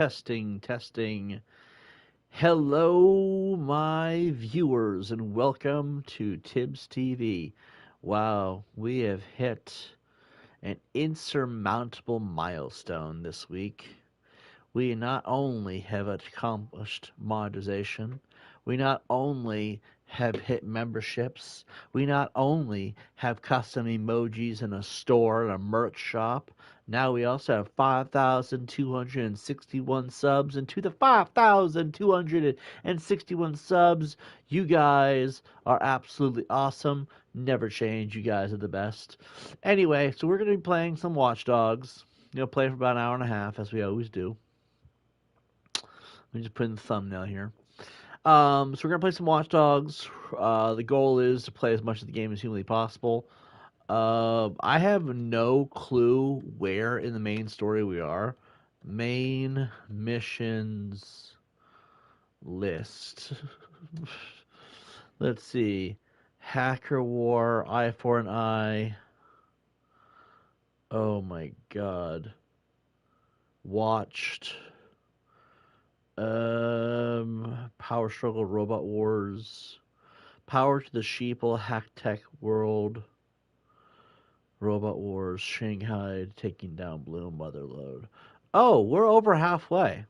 Testing, testing. Hello, my viewers, and welcome to Tibbs TV. Wow, we have hit an insurmountable milestone this week. We not only have accomplished monetization, we not only have hit memberships, we not only have custom emojis in a store and a merch shop, now we also have 5,261 subs, and to the 5,261 subs, you guys are absolutely awesome. Never change, you guys are the best. Anyway, so we're going to be playing some Watch Dogs. Play for about an hour and a half, as we always do. Let me just put in the thumbnail here. So we're gonna play some Watch Dogs. The goal is to play as much of the game as humanly possible. I have no clue where in the main story we are. Main missions list. Let's see. Hacker War, Eye for an Eye. Oh my god. Watched. Power Struggle, Robot Wars, Power to the Sheeple, Hack Tech World, Robot Wars, Shanghai, Taking Down Bloom, Motherload. Oh, we're over halfway.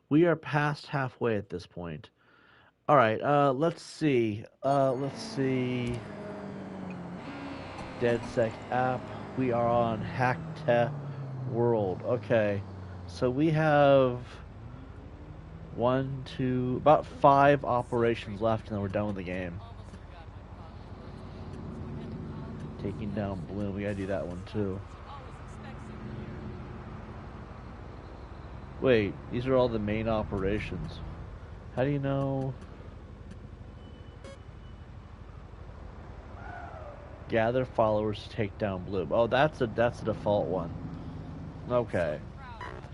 We are past halfway at this point. All right, let's see. DeadSec app. We are on Hack Tech World. Okay. So we have about 5 operations left, and then we're done with the game. Taking down Bloom, we gotta do that one too. Wait, these are all the main operations. How do you know? Gather followers to take down Bloom. Oh, that's a default one. Okay.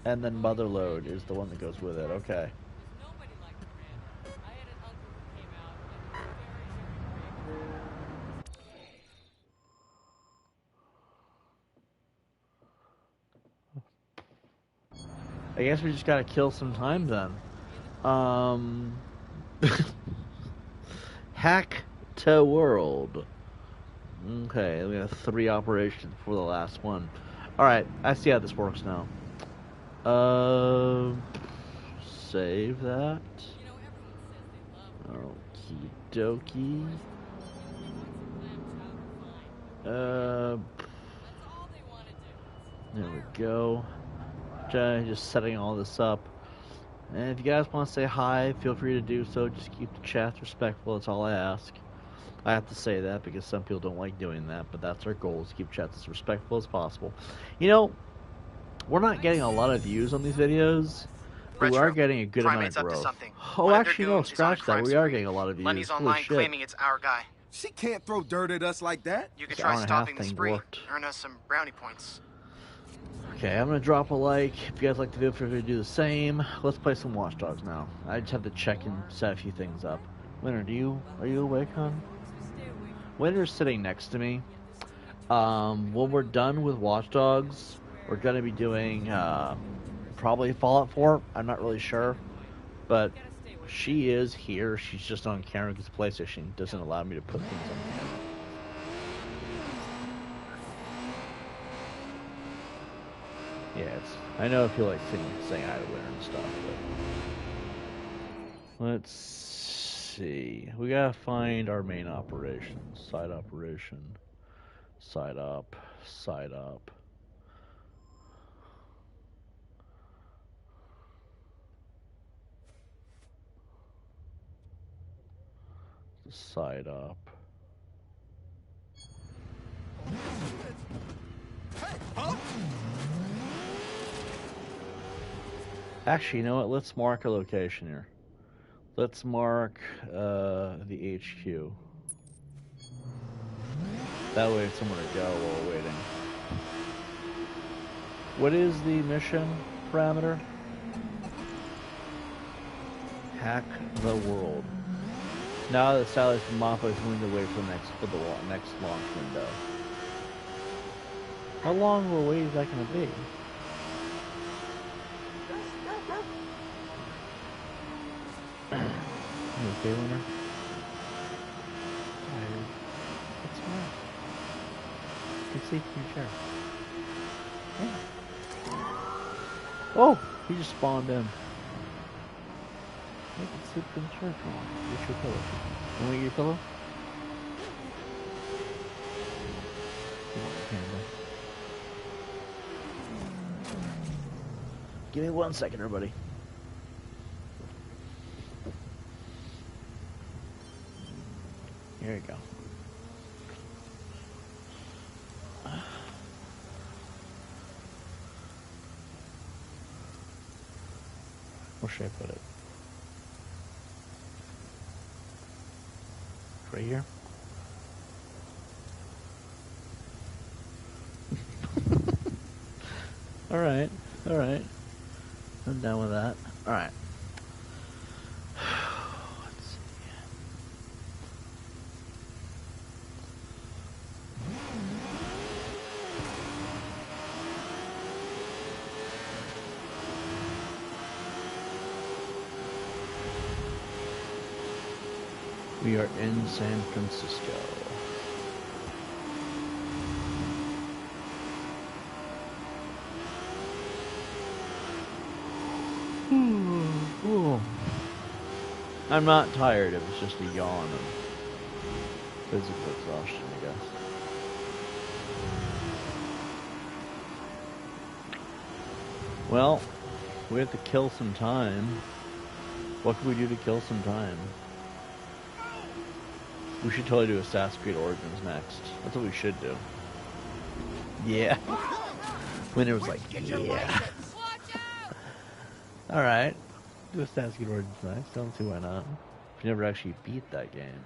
And then Motherload is the one that goes with it. Okay. I guess we just gotta kill some time then. Hack to World. Okay, we have 3 operations for the last one. Alright, I see how this works now. Save that. Okie dokie. There we go. Just setting all this up. And if you guys want to say hi, feel free to do so. Just keep the chat respectful. That's all I ask. I have to say that because some people don't like doing that, but that's our goal, is to keep chats as respectful as possible. We're not getting a lot of views on these videos, but we are getting a good amount of growth. Oh, actually, no, scratch that. We are getting a lot of views. Lenny's online claiming it's our guy. She can't throw dirt at us like that. You can try stopping the spree. Earn us some brownie points. Okay, I'm gonna drop a like. If you guys like the video, feel free to do the same. Let's play some Watch Dogs now. I just have to check and set a few things up. Winter, are you awake, hon? Winter's sitting next to me. When we're done with Watch Dogs, we're gonna be doing probably Fallout 4. I'm not really sure, but she is here. She's just on camera because PlayStation doesn't allow me to put things on camera. Yeah, I know if you like saying hi to Winter and stuff, but let's see. We gotta find our main operation. Side operation. Side up. Side up. Side up. Actually, you know what? Let's mark a location here. Let's mark the HQ. That way it's somewhere to go while we're waiting. What is the mission parameter? Hack the world. Now the satellite from Mappa is moving away from the next launch window. How long of a wait is that going to be? You okay, Winner? Tired. What's wrong? Take sleep in your chair. Yeah. Oh! He just spawned in. You can sleep in the chair. Come on. Get your pillow. You want your pillow? You want your panda? Give me 1 second, everybody. Here you go. Where should I put it? Right here? Alright, alright. I'm down with that. Alright. Let's see. We are in San Francisco. Ooh. I'm not tired, it was just a yawn of physical exhaustion, I guess. Well, we have to kill some time. What can we do to kill some time? We should totally do Assassin's Creed Origins next. That's what we should do. Yeah. When it was like, yeah. Alright. Do Assassin's Creed Origins next. Don't see why not. We never actually beat that game.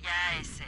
I see.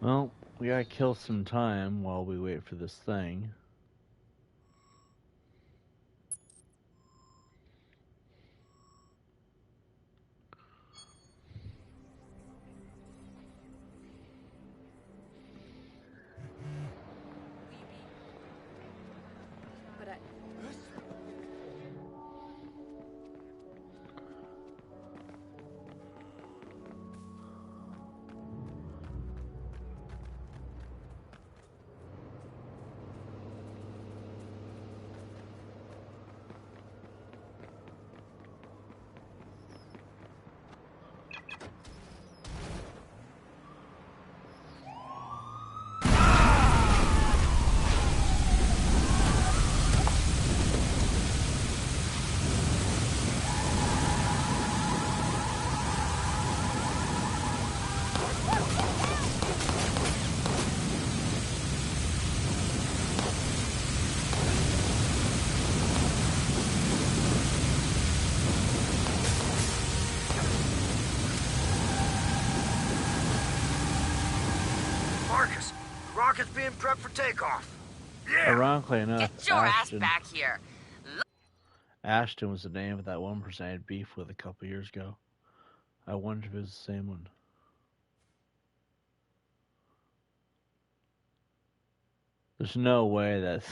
Well, we gotta kill some time while we wait for this thing. in prep for takeoff. Ironically enough, Get your ass back here. Ashton was the name of that one person I had beef with a couple years ago. I wonder if it was the same one. There's no way that's...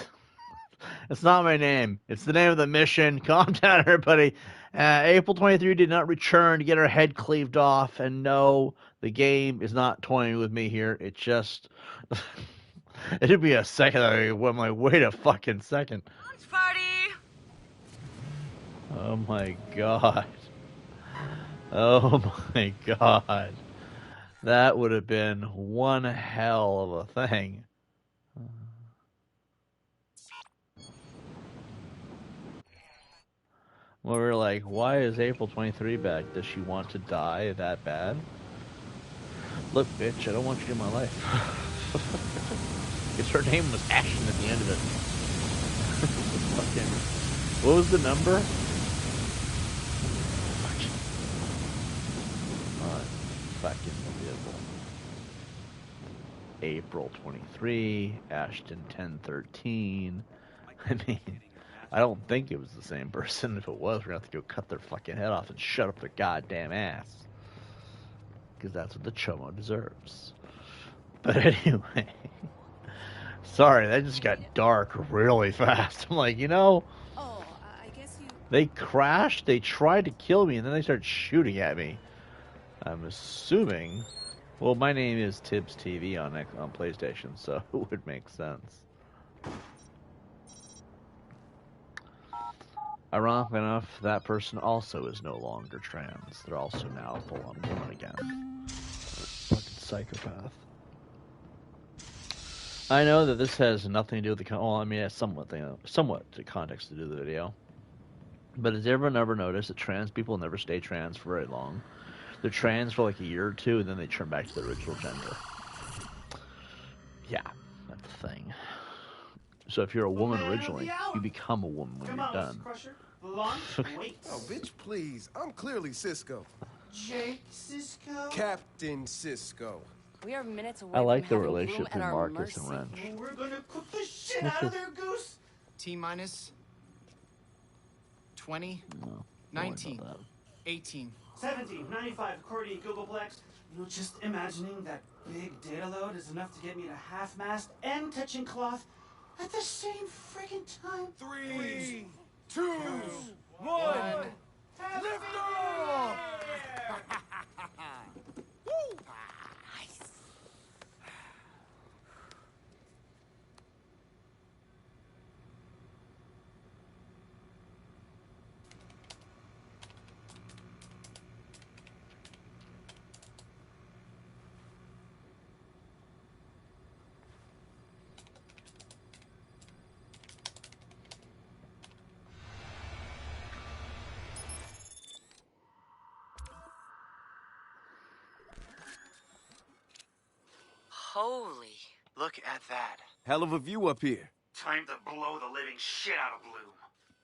It's not my name. It's the name of the mission. Calm down, everybody. April 23 did not return to get her head cleaved off. And no, the game is not toying with me here. It just... it took me a second. I'm like, wait a fucking second. Lunch party. Oh my god. Oh my god. That would have been one hell of a thing. Well, we're like, why is April 23 back? Does she want to die that bad? Look, bitch, I don't want you in my life. Because her name was Ashton at the end of it. Fucking, what was the number? Fucking unbelievable. April 23, Ashton 1013. I mean, I don't think it was the same person. If it was, we're going to have to go cut their fucking head off and shut up their goddamn ass. Because that's what the chomo deserves. But anyway. Sorry, that just got dark really fast. I'm like, you know, they crashed, they tried to kill me, and then they started shooting at me. I'm assuming... Well, my name is Tibbs TV on PlayStation, so it would make sense. Ironically enough, that person also is no longer trans. They're also now a full-on woman again. Fucking psychopath. I know that this has nothing to do with the... Well, I mean, it has somewhat to context to do with the video. But has everyone ever noticed that trans people never stay trans for very long? They're trans for like a year or two, and then they turn back to their original gender. Yeah, that's the thing. So if you're a woman originally, you become a woman when you're done. Oh, bitch, please. I'm clearly Cisco. Jake Cisco? Captain Cisco. We are minutes away I like from the having relationship Bloom between at our Marcus and mercy. Wrench. We're gonna cook the shit out of their goose. T-minus 20, No, 19, 18. 17, 95, Cordy, Googleplex. You know, just imagining that big data load is enough to get me to half-mast and touching cloth at the same friggin' time. 3, 2, 1. Lift off! Holy. Look at that. Hell of a view up here. Time to blow the living shit out of Bloom.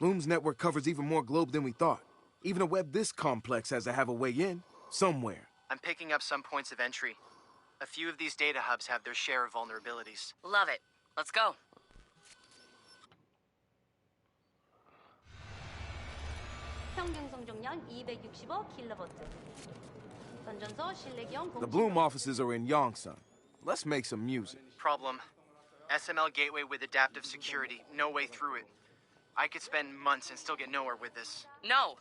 Bloom's network covers even more globe than we thought. Even a web this complex has to have a way in, somewhere. I'm picking up some points of entry. A few of these data hubs have their share of vulnerabilities. Love it. Let's go. 평균 성종량 265kV. 선전소 실내경 The Bloom offices are in Yongsan. Let's make some music. Problem. SML gateway with adaptive security. No way through it. I could spend months and still get nowhere with this. No.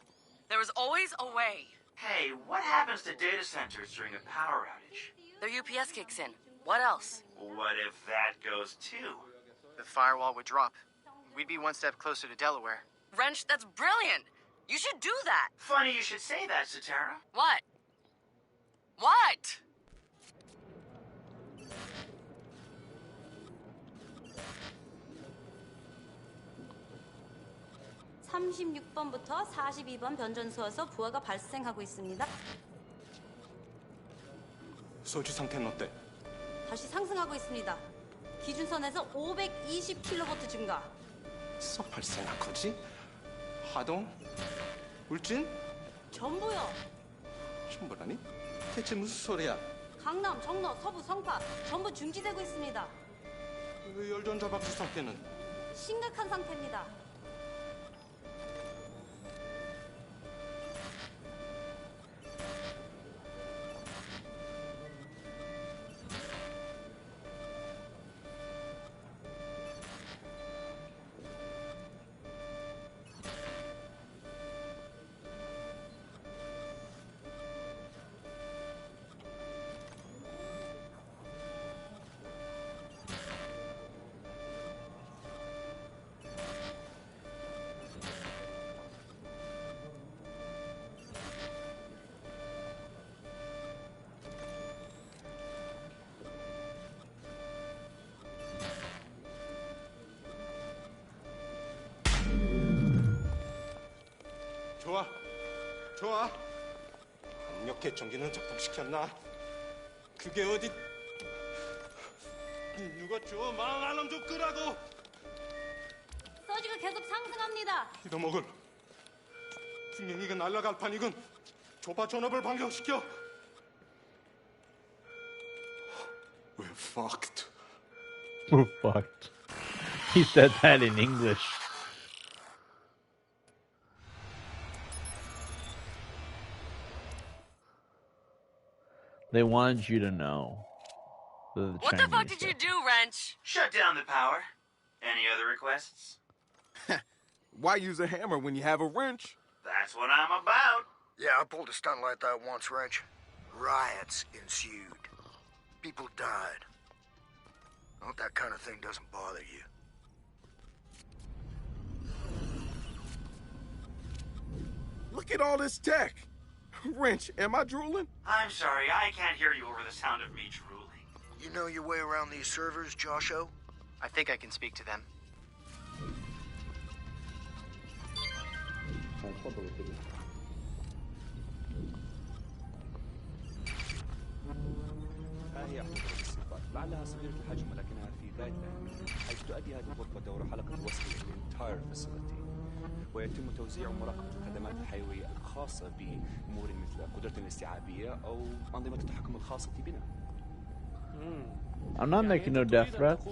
There is always a way. Hey, what happens to data centers during a power outage? Their UPS kicks in. What else? What if that goes too? The firewall would drop. We'd be one step closer to Delaware. Wrench, that's brilliant. You should do that. Funny you should say that, Satara. What? What? (36번부터 42번) 변전소에서 부하가 발생하고 있습니다. 소주 상태는 어때? 다시 상승하고 있습니다. 기준선에서 520kV 증가. 썩 발생한 거지? 하동? 울진? 전부요. 전부라니? 대체 무슨 소리야? 강남, 정로, 서부, 성파 전부 중지되고 있습니다. 열전자박수 상태는 심각한 상태입니다. 좋아. 압력 개청기는 작동시켰나? 그게 어디? 누가 줘? 망한 놈 좀 끄라고. 서지가 계속 상승합니다. 잃어먹을. 분명히 날아갈 판이군. 조바 전업을 반격시켜. We're fucked. We're fucked. He said that in English. They wanted you to know. What the fuck did you do, Wrench? Shut down the power. Any other requests? Why use a hammer when you have a wrench? That's what I'm about. Yeah, I pulled a stunt like that once, Wrench. Riots ensued. People died. I hope that kind of thing doesn't bother you. Look at all this tech. Wrench, am I drooling? I'm sorry, I can't hear you over the sound of me drooling. You know your way around these servers, Josho? I think I can speak to them. ها هي حدود الصفات لعلها صغيرة الحجم ولكنها في غاية الأهمية حيث تؤدي هذه الغرفة دور حلقة الوصل للانتاير فاسيلتي ويتم توزيع ومراقبة الخدمات الحيوية الخاصة بأمور مثل قدرة الاستيعابية أو أنظمة التحكم الخاصة بنا. I'm not making no death threats.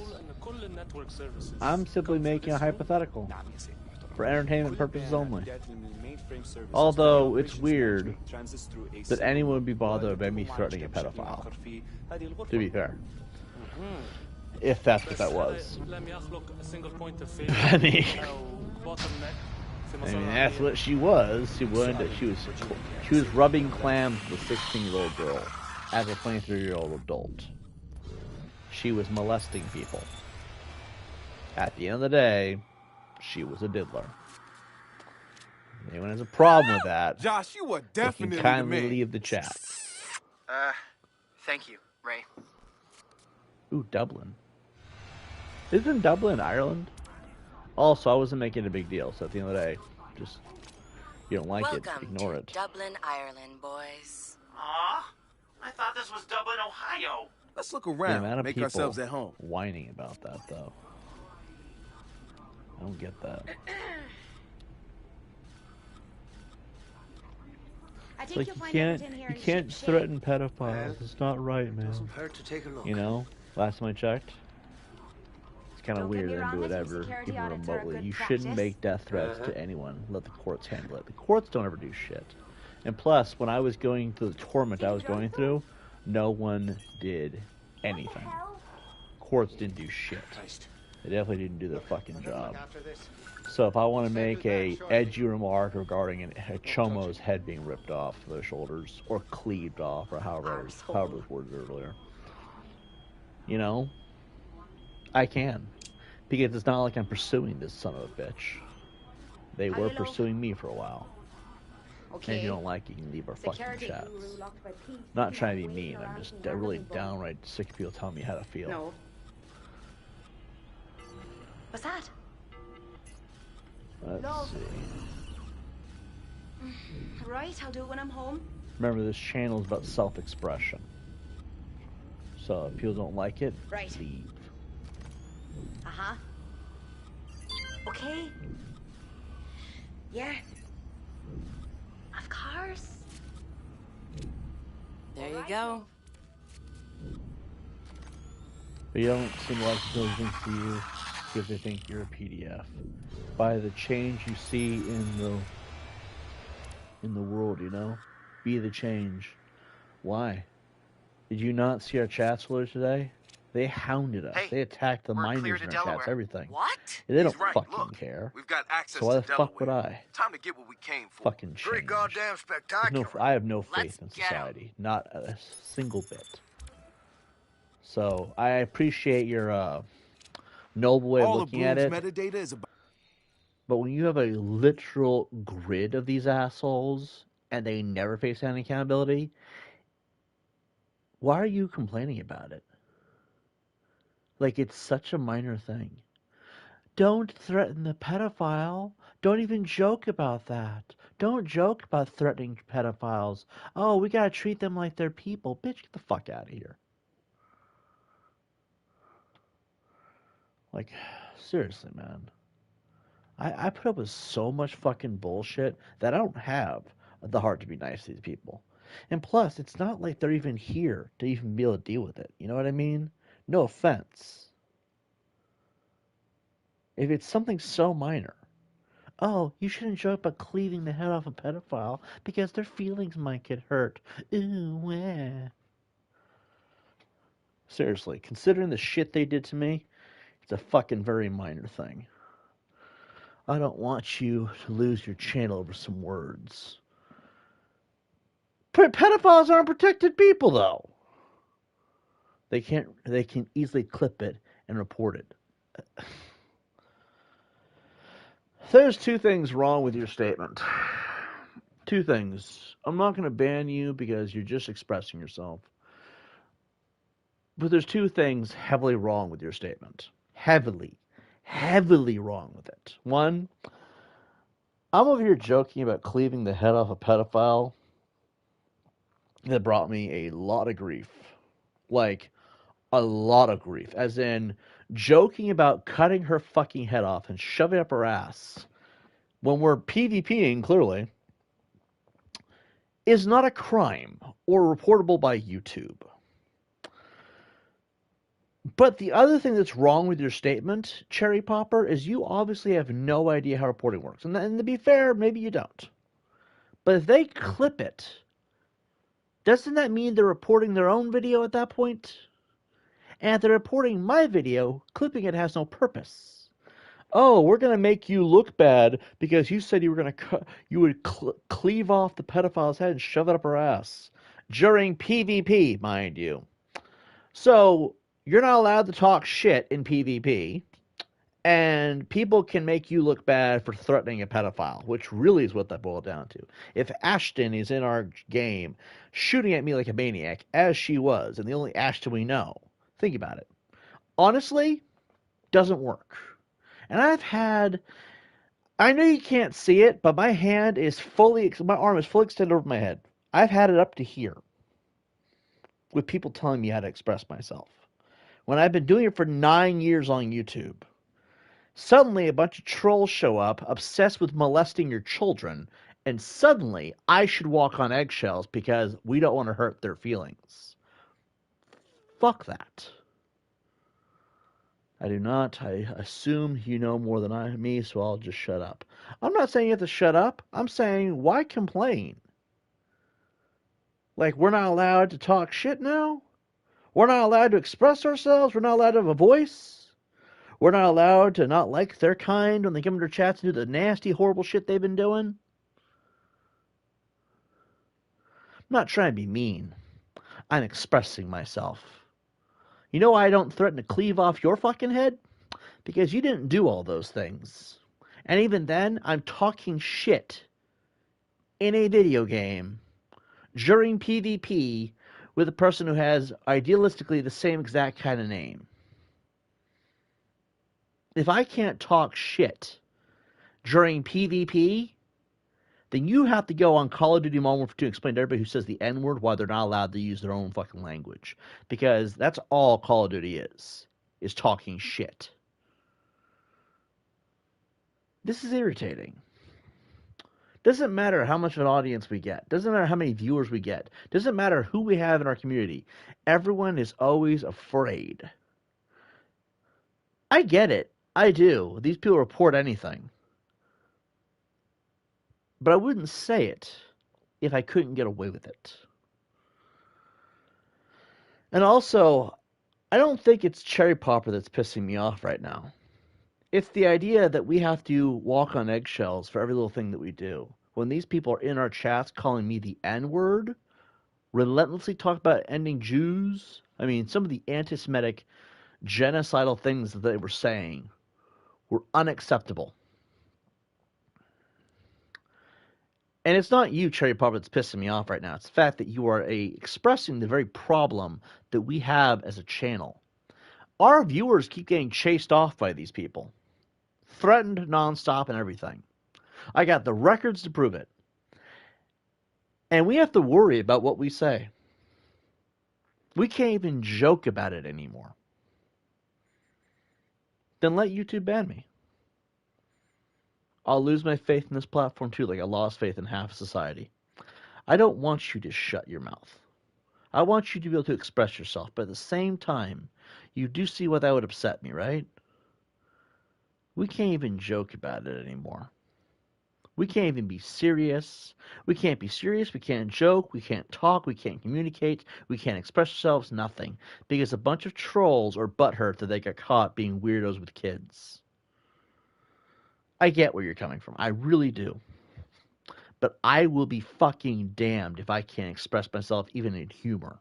I'm simply making a hypothetical. For entertainment purposes only. Although it's weird that anyone would be bothered by me threatening a pedophile. To be fair. If that's what that was. I mean, that's what she was. She was rubbing clams with a 16-year-old girl as a 23-year-old adult. She was molesting people. At the end of the day, she was a diddler. If anyone has a problem with that, Josh, you are they definitely can kindly the man. leave the chat. Thank you, Ray. Ooh, Dublin. Isn't Dublin Ireland? Also, I wasn't making a big deal, so at the end of the day, just, you don't like Welcome it, ignore to it. Dublin, Ireland, boys. Aw, I thought this was Dublin, Ohio. Let's look The around, amount of make people ourselves at home. whining about that, though. I don't get that. It's like you can't threaten pedophiles. It's not right, man. Doesn't hurt to take a look. You know, last time I checked, it's kind of Don't get weird me to wrong, do I it think ever, security even audits are a remotely. good You shouldn't practice. make death threats to anyone. Let the courts handle it. The courts don't ever do shit. And plus, when I was going through the torment I was going through, no one did anything. Courts didn't do shit. They definitely didn't do their fucking job. So if I want to make a edgy remark regarding a chomo's head being ripped off their shoulders, or cleaved off, or however it was worded earlier, you know, I can. Because it's not like I'm pursuing this son of a bitch. They were pursuing me for a while. And if you don't like it, you can leave our fucking chats. Not trying to be mean, I'm just really downright sick of people telling me how to feel. No. What's that? Let's see. Right, I'll do it when I'm home. Remember, this channel is about self-expression. So if people don't like it, Right. leave. Uh-huh. Okay. Yeah. Of course. There you go. But you don't seem like intelligence to you because they think you're a PDF. By the change you see in the world, you know? Be the change. Why? Did you not see our chats earlier today? They hounded us. Hey, they attacked the we're clear miners to in our Delaware. chats, everything. What? They don't He's right. fucking Look, care. we've got access So why to the fuck would Delaware. I? Time to get what we came for. Fucking Pretty change. goddamn spectacular. I have no Let's faith in get 'em. society. Not a single bit. So I appreciate your noble way of All looking of at Bloom's it. metadata is about. But when you have a literal grid of these assholes and they never face any accountability, why are you complaining about it? Like it's such a minor thing. Don't threaten the pedophile. Don't even joke about that. Don't joke about threatening pedophiles. Oh, we gotta treat them like they're people. Bitch, get the fuck out of here. Like, seriously, man. I put up with so much fucking bullshit that I don't have the heart to be nice to these people. And plus, it's not like they're even here to even be able to deal with it. You know what I mean? No offense. If it's something so minor, oh, you shouldn't joke about cleaving the head off a pedophile because their feelings might get hurt. Ooh, wah. Seriously, considering the shit they did to me, it's a fucking very minor thing. I don't want you to lose your channel over some words. Pedophiles aren't protected people, though. They can easily clip it and report it. There's two things wrong with your statement. Two things. I'm not going to ban you because you're just expressing yourself. But there's two things heavily wrong with your statement. Heavily wrong with it. One, I'm over here joking about cleaving the head off a pedophile that brought me a lot of grief. Like, a lot of grief. As in, joking about cutting her fucking head off and shoving it up her ass when we're PvPing, clearly, is not a crime or reportable by YouTube. But the other thing that's wrong with your statement, Cherry Popper, is you obviously have no idea how reporting works. And to be fair, maybe you don't. But if they clip it, doesn't that mean they're reporting their own video at that point? And if they're reporting my video, clipping it has no purpose. Oh, we're going to make you look bad because you said you were going to cleave off the pedophile's head and shove it up her ass. During PvP, mind you. So, you're not allowed to talk shit in PvP, and people can make you look bad for threatening a pedophile, which really is what that boiled down to. If Ashton is in our game shooting at me like a maniac, as she was, and the only Ashton we know, think about it. Honestly, doesn't work. And I know you can't see it, but my arm is fully extended over my head. I've had it up to here with people telling me how to express myself. When I've been doing it for 9 years on YouTube, suddenly a bunch of trolls show up, obsessed with molesting your children, and suddenly I should walk on eggshells because we don't want to hurt their feelings. Fuck that. I do not. I assume you know more than me, so I'll just shut up. I'm not saying you have to shut up. I'm saying, why complain? Like, we're not allowed to talk shit now? We're not allowed to express ourselves? We're not allowed to have a voice? We're not allowed to not like their kind when they come into their chats and do the nasty, horrible shit they've been doing? I'm not trying to be mean. I'm expressing myself. You know why I don't threaten to cleave off your fucking head? Because you didn't do all those things. And even then, I'm talking shit in a video game during PvP with a person who has idealistically the same exact kind of name. If I can't talk shit during PvP, then you have to go on Call of Duty Modern Warfare 2 to explain to everybody who says the N-word why they're not allowed to use their own fucking language. Because that's all Call of Duty is talking shit. This is irritating. Doesn't matter how much of an audience we get. Doesn't matter how many viewers we get. Doesn't matter who we have in our community. Everyone is always afraid I get it. I do. These people report anything. But I wouldn't say it if I couldn't get away with it. And also, I don't think it's Cherry Popper that's pissing me off right now. It's the idea that we have to walk on eggshells for every little thing that we do. When these people are in our chats calling me the N-word, relentlessly talk about ending Jews. I mean, some of the anti-Semitic, genocidal things that they were saying were unacceptable. And it's not you, Cherry Popper, that's pissing me off right now. It's the fact that you are expressing the very problem that we have as a channel. Our viewers keep getting chased off by these people. Threatened nonstop and everything. I got the records to prove it. And we have to worry about what we say. We can't even joke about it anymore. Then let YouTube ban me. I'll lose my faith in this platform too, like I lost faith in half of society. I don't want you to shut your mouth. I want you to be able to express yourself, but at the same time, you do see why that would upset me, right? We can't even joke about it anymore. We can't even be serious. We can't be serious. We can't joke. We can't talk. We can't communicate. We can't express ourselves. Nothing. Because a bunch of trolls are butthurt that they got caught being weirdos with kids. I get where you're coming from. I really do. But I will be fucking damned if I can't express myself even in humor.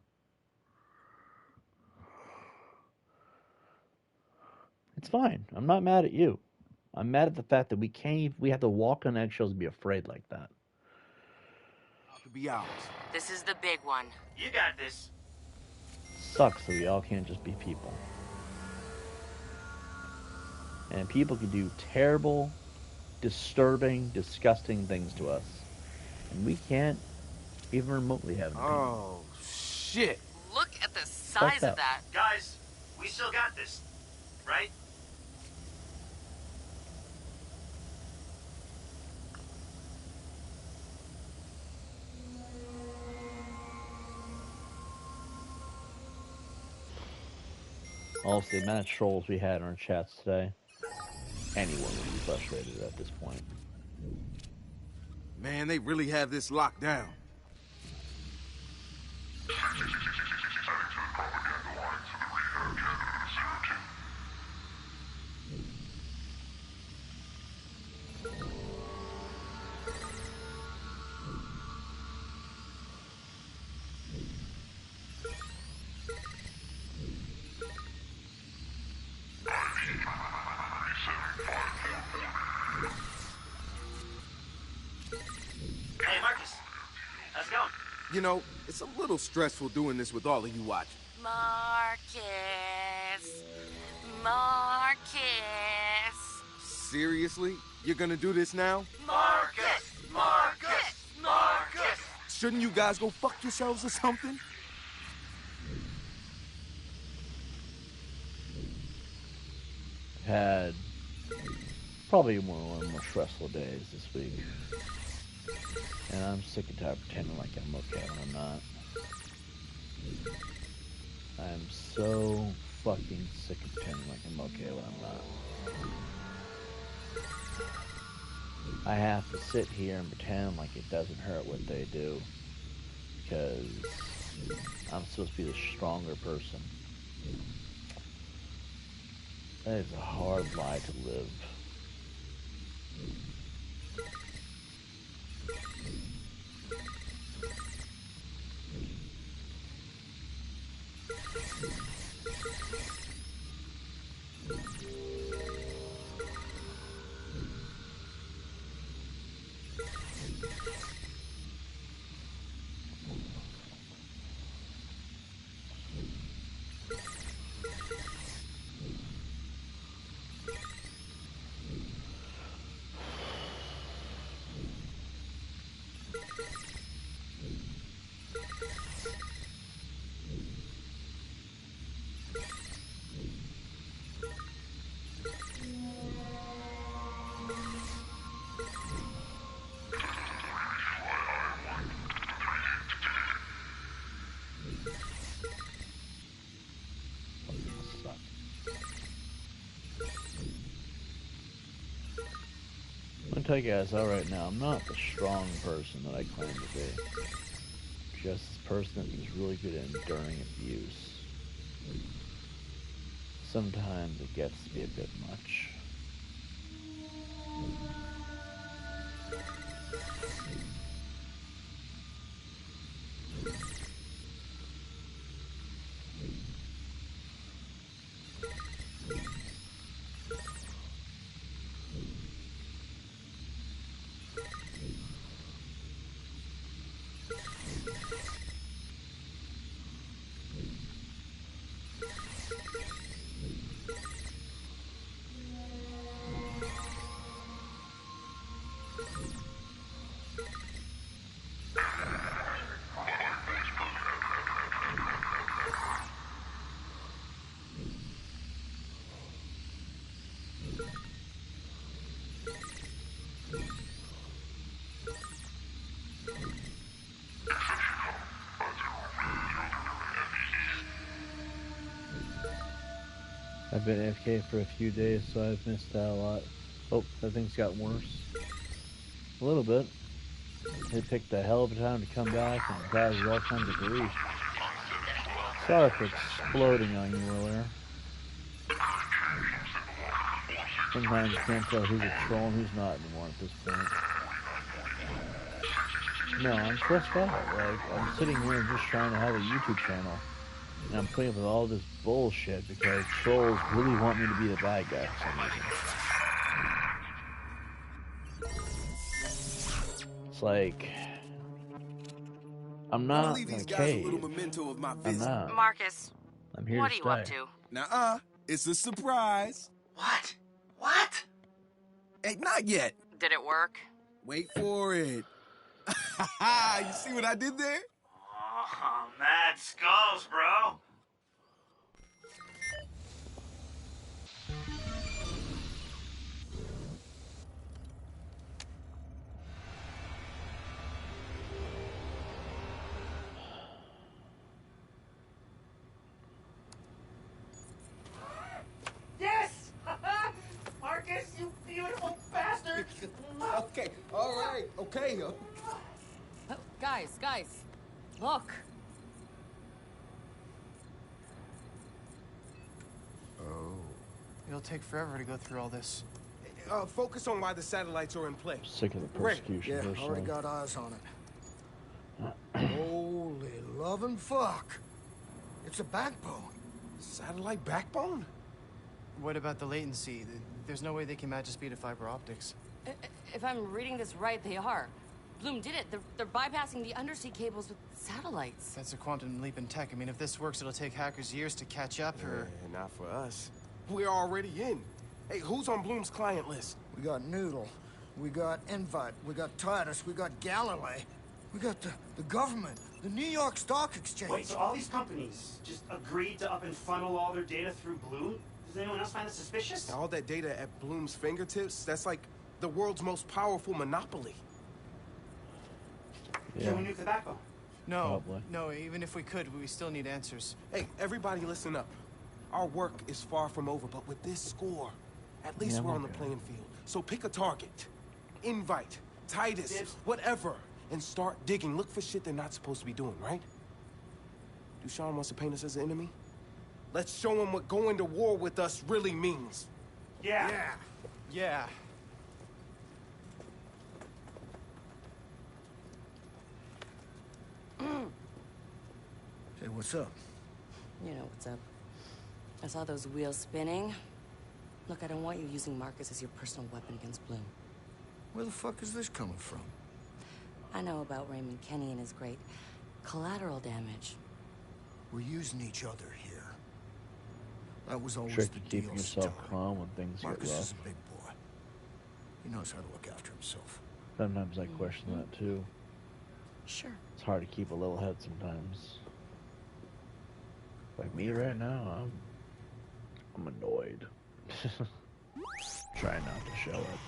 It's fine. I'm not mad at you. I'm mad at the fact that we have to walk on eggshells and be afraid like that. Could be ours. This is the big one. You got this. Sucks that we all can't just be people. And people can do terrible, disturbing, disgusting things to us. And we can't even remotely have an opinion. Oh, shit. Look at the size of that. Guys, we still got this, right? Also, the amount of trolls we had in our chats today, anyone would be frustrated at this point. Man, they really have this locked down. Hey, Marcus. How's it going? You know, it's a little stressful doing this with all of you watching. Marcus. Marcus. Seriously? You're gonna do this now? Marcus! Marcus! Marcus! Shouldn't you guys go fuck yourselves or something? Had probably one of the more stressful days this week. And I'm sick and tired of pretending like I'm okay when I'm not. I'm so fucking sick of pretending like I'm okay when I'm not. I have to sit here and pretend like it doesn't hurt what they do. Because I'm supposed to be the stronger person. That is a hard lie to live. I'll tell you guys all right now, I'm not the strong person that I claim to be. Just this person who's really good at enduring abuse. Sometimes it gets to be a bit much. I've been AFK for a few days, so I've missed out a lot. Oh, that thing's got worse. A little bit. It picked a hell of a time to come back and cause all kinds of grief. Sorry for exploding on you earlier. Sometimes you can't tell who's a troll and who's not anymore at this point. No, I'm stressed out. Like, I'm sitting here just trying to have a YouTube channel. And I'm putting up with all this bullshit because trolls really want me to be the bad guy for some reason. It's like, I'm not in a cave. I'm not. Marcus, I'm here what to are you stay. up to? Nuh-uh. It's a surprise. What? What? Hey, not yet. Did it work? Wait for it. You see what I did there? Oh, mad skulls, bro. Yes! Marcus, you beautiful bastard! Okay, all right, okay. Oh, guys, look. It'll take forever to go through all this. Focus on why the satellites are in play. Sick of the persecution, Yeah, personally. already got eyes on it. Holy loving fuck. It's a backbone. Satellite backbone? What about the latency? There's no way they can match the speed of fiber optics. If I'm reading this right, they are. Bloom did it. They're bypassing the undersea cables with satellites. That's a quantum leap in tech. I mean, if this works, it'll take hackers years to catch up, or... Yeah, not for us. We're already in. Hey, who's on Bloom's client list? We got Noodle. We got Invite. We got Titus. We got Galilee. We got the government. The New York Stock Exchange. Wait, so all these companies just agreed to up and funnel all their data through Bloom? Does anyone else find that suspicious? All that data at Bloom's fingertips, that's like the world's most powerful monopoly. Can we nuke the backbone? No, Probably. no, even if we could, we still need answers. Hey, everybody listen up. Our work is far from over, but with this score, at least Yeah, we're on the okay. playing field. So pick a target. Invite, Titus, Dibs. whatever, and start digging. Look for shit they're not supposed to be doing, right? Dushan wants to paint us as an enemy? Let's show him what going to war with us really means. Yeah. Yeah. Hey, what's up? You know what's up. I saw those wheels spinning. Look, I don't want you using Marcus as your personal weapon against Bloom. Where the fuck is this coming from? I know about Raymond Kenny and his great collateral damage. We're using each other here. That was always Trick the to deal, keeping yourself Star. calm when things Marcus get is rough. a big boy. He knows how to look after himself. Sometimes I question that too. Sure. It's hard to keep a level head sometimes. Like me right now, I'm annoyed. Try not to show it.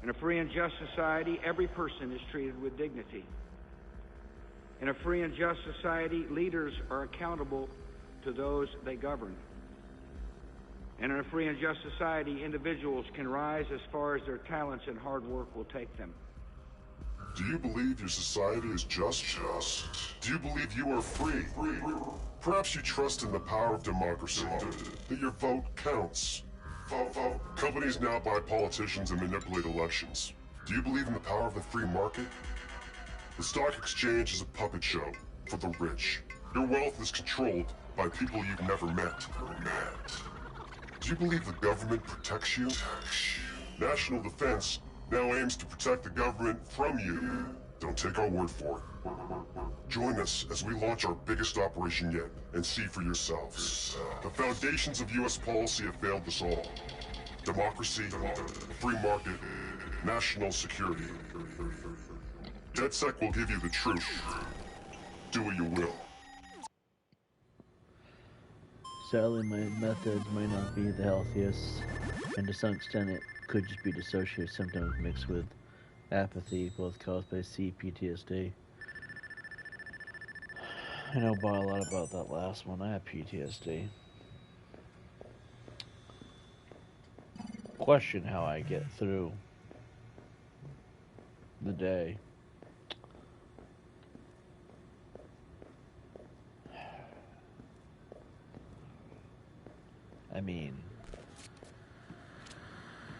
In a free and just society, every person is treated with dignity. In a free and just society, leaders are accountable to those they govern. And in a free and just society, individuals can rise as far as their talents and hard work will take them. Do you believe your society is just? Do you believe you are free? Perhaps you trust in the power of democracy, that your vote counts. Companies now buy politicians and manipulate elections. Do you believe in the power of the free market? The stock exchange is a puppet show for the rich. Your wealth is controlled by people you've never met. Do you believe the government protects you? National defense now aims to protect the government from you. Don't take our word for it. Join us as we launch our biggest operation yet and see for yourselves. The foundations of U.S. policy have failed us all. Democracy, free market, national security. DedSec will give you the truth. Do what you will. Sadly, my methods may not be the healthiest, and to some extent it could just be dissociative symptoms mixed with apathy, both caused by CPTSD. I know a lot about that last one. I have PTSD. Question how I get through the day. I mean,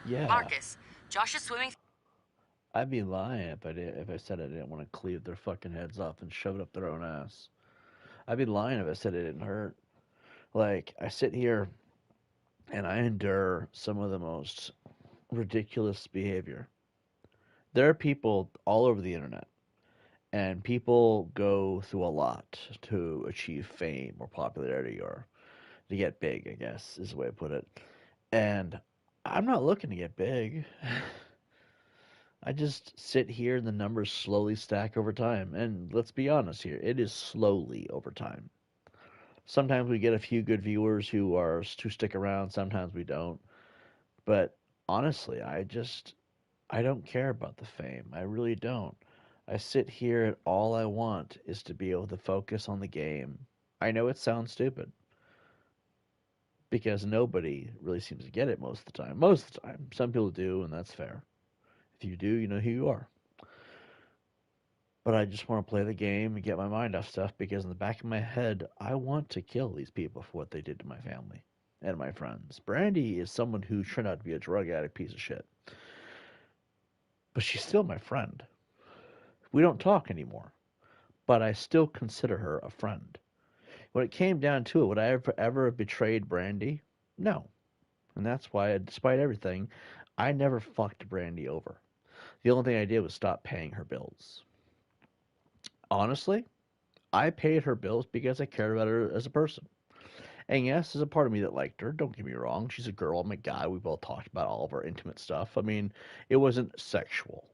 yeah. Marcus, Josh is swimming. I'd be lying if I said I didn't want to cleave their fucking heads off and shove it up their own ass. I'd be lying if I said it didn't hurt. Like, I sit here and I endure some of the most ridiculous behavior. There are people all over the internet, and people go through a lot to achieve fame or popularity or to get big, I guess is the way I put it. And I'm not looking to get big. I just sit here and the numbers slowly stack over time. And let's be honest here, it is slowly over time. Sometimes we get a few good viewers who stick around, sometimes we don't. But honestly, I don't care about the fame. I really don't. I sit here and all I want is to be able to focus on the game. I know it sounds stupid because nobody really seems to get it most of the time. Most of the time. Some people do, and that's fair. If you do, you know who you are. But I just want to play the game and get my mind off stuff because in the back of my head, I want to kill these people for what they did to my family and my friends. Brandy is someone who turned out to be a drug addict piece of shit. But she's still my friend. We don't talk anymore. But I still consider her a friend. When it came down to it, would I ever have betrayed Brandy? No. And that's why, despite everything, I never fucked Brandy over. The only thing I did was stop paying her bills. Honestly, I paid her bills because I cared about her as a person. And yes, there's a part of me that liked her. Don't get me wrong. She's a girl. I'm a guy. We both talked about all of our intimate stuff. I mean, it wasn't sexual.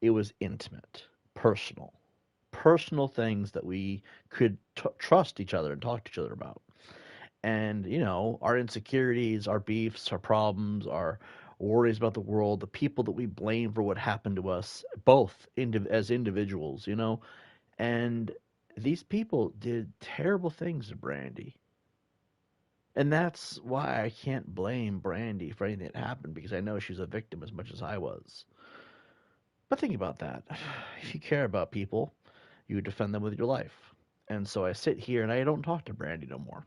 It was intimate, personal. Personal things that we could trust each other and talk to each other about. And, you know, our insecurities, our beefs, our problems, our worries about the world, the people that we blame for what happened to us, both as individuals, you know. And these people did terrible things to Brandy. And that's why I can't blame Brandy for anything that happened because I know she's a victim as much as I was. But think about that. If you care about people, you defend them with your life. And so I sit here and I don't talk to Brandy no more.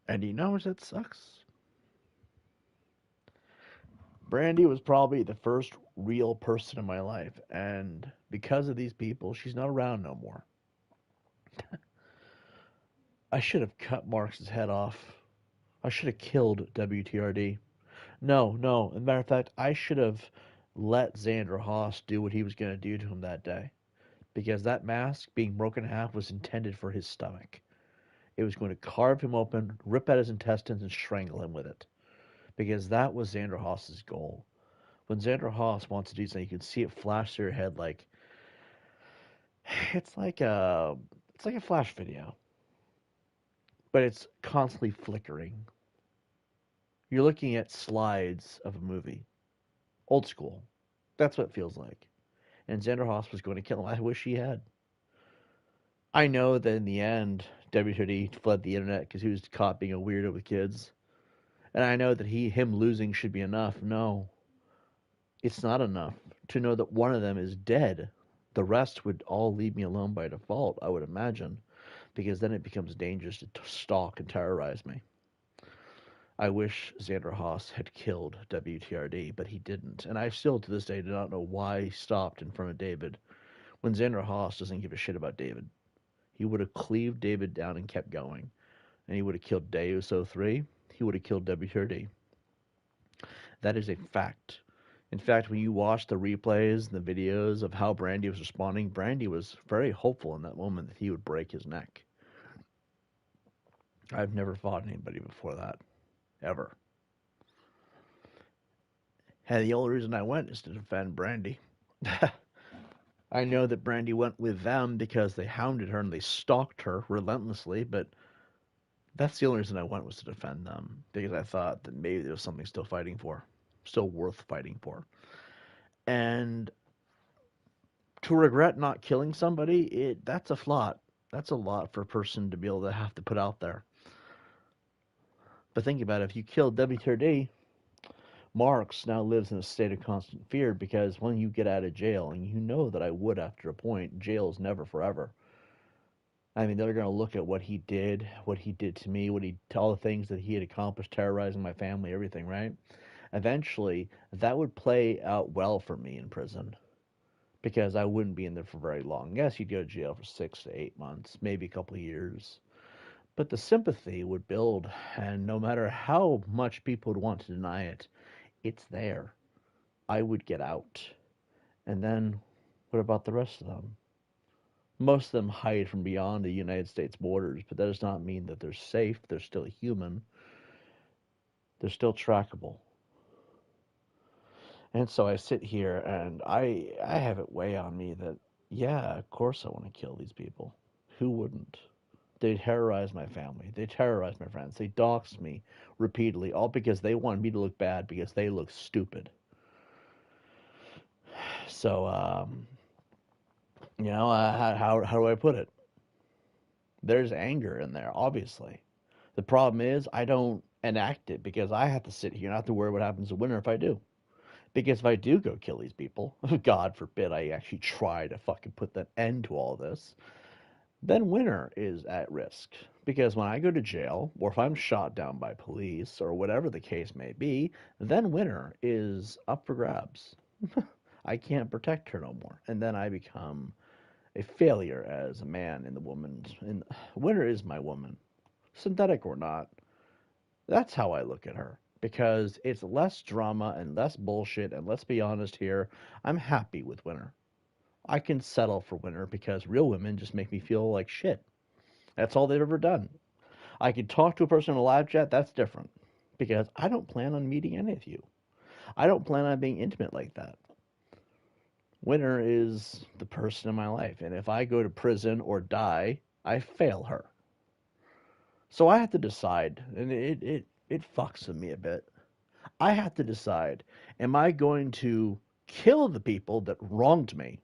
And you know that sucks? Brandy was probably the first real person in my life, and because of these people, she's not around no more. I should have cut Marx's head off. I should have killed WTRD. No. As a matter of fact, I should have let Xander Haas do what he was going to do to him that day. Because that mask being broken in half was intended for his stomach. It was going to carve him open, rip out his intestines, and strangle him with it. Because that was Xander Haas's goal. When Xander Haas wants to do something, you can see it flash through your head like it's like a flash video, but it's constantly flickering. You're looking at slides of a movie, old school. That's what it feels like. and Xander Haas was going to kill him. I wish he had. I know that in the end, WTD fled the internet because he was caught being a weirdo with kids. And I know that him losing should be enough. No, it's not enough to know that one of them is dead. The rest would all leave me alone by default, I would imagine, because then it becomes dangerous to stalk and terrorize me. I wish Xander Haas had killed WTRD, but he didn't. And I still, to this day, do not know why he stopped in front of David when Xander Haas doesn't give a shit about David. He would have cleaved David down and kept going. And he would have killed Deus 03. He would have killed WTRD. That is a fact. In fact, when you watch the replays and the videos of how Brandy was responding, Brandy was very hopeful in that moment that he would break his neck. I've never fought anybody before that. Ever. And the only reason I went is to defend Brandy. I know that Brandy went with them because they hounded her and they stalked her relentlessly, but that's the only reason I went was to defend them, because I thought that maybe there was something still fighting for, still worth fighting for. And to regret not killing somebody, that's a lot. That's a lot for a person to be able to have to put out there. But think about it, if you killed WTRD, Marks now lives in a state of constant fear because when you get out of jail, and you know that I would after a point, jail is never forever. I mean, they're going to look at what he did to me, all the things that he had accomplished, terrorizing my family, everything, right? Eventually, that would play out well for me in prison because I wouldn't be in there for very long. Yes, you'd go to jail for 6 to 8 months, maybe a couple of years. But the sympathy would build, and no matter how much people would want to deny it, it's there. I would get out. And then, what about the rest of them? Most of them hide from beyond the United States borders, but that does not mean that they're safe. They're still human. They're still trackable. And so I sit here and I have it weigh on me that, yeah, of course I want to kill these people. Who wouldn't? They terrorize my family. They terrorize my friends. They dox me repeatedly, all because they want me to look bad because they look stupid. So, how do I put it? There's anger in there, obviously. The problem is I don't enact it because I have to sit here and have to worry what happens to Winter if I do. Because if I do go kill these people, God forbid I actually try to fucking put an end to all this, then Winter is at risk. Because when I go to jail, or if I'm shot down by police, or whatever the case may be, then Winter is up for grabs. I can't protect her no more. And then I become a failure as a man in the woman's. Winter is my woman, synthetic or not. That's how I look at her because it's less drama and less bullshit. And let's be honest here, I'm happy with Winter. I can settle for Winter because real women just make me feel like shit. That's all they've ever done. I could talk to a person in a live chat. That's different because I don't plan on meeting any of you. I don't plan on being intimate like that. Winter is the person in my life, and if I go to prison or die, I fail her. So I have to decide, and it fucks with me a bit. I have to decide, am I going to kill the people that wronged me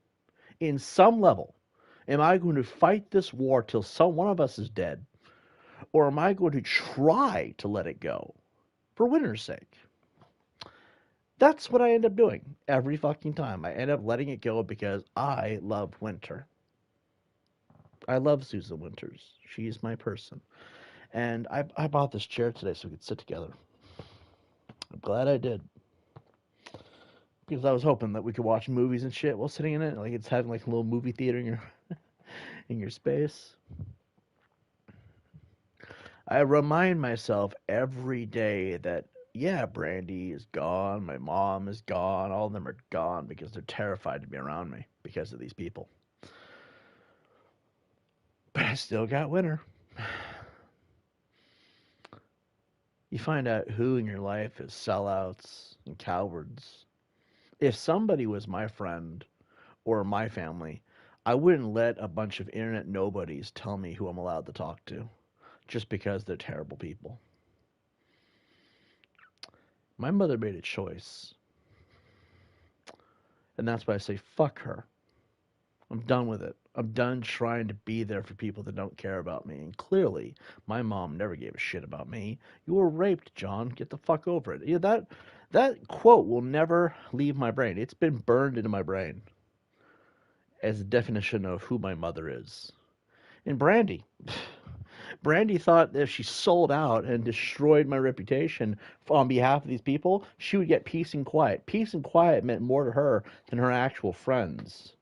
in some level? Am I going to fight this war till one of us is dead? Or am I going to try to let it go for Winter's sake? That's what I end up doing every fucking time. I end up letting it go because I love Winter. I love Susan Winters. She's my person. And I bought this chair today so we could sit together. I'm glad I did. Because I was hoping that we could watch movies and shit while sitting in it. Like it's having like a little movie theater in your space. I remind myself every day that, yeah, Brandy is gone, my mom is gone, all of them are gone because they're terrified to be around me because of these people. But I still got Winter. You find out who in your life is sellouts and cowards. If somebody was my friend or my family, I wouldn't let a bunch of internet nobodies tell me who I'm allowed to talk to just because they're terrible people. My mother made a choice. And that's why I say fuck her. I'm done with it. I'm done trying to be there for people that don't care about me. And clearly, my mom never gave a shit about me. You were raped, John. Get the fuck over it. That quote will never leave my brain. It's been burned into my brain as a definition of who my mother is. And Brandy thought that if she sold out and destroyed my reputation on behalf of these people, she would get peace and quiet. Peace and quiet meant more to her than her actual friends.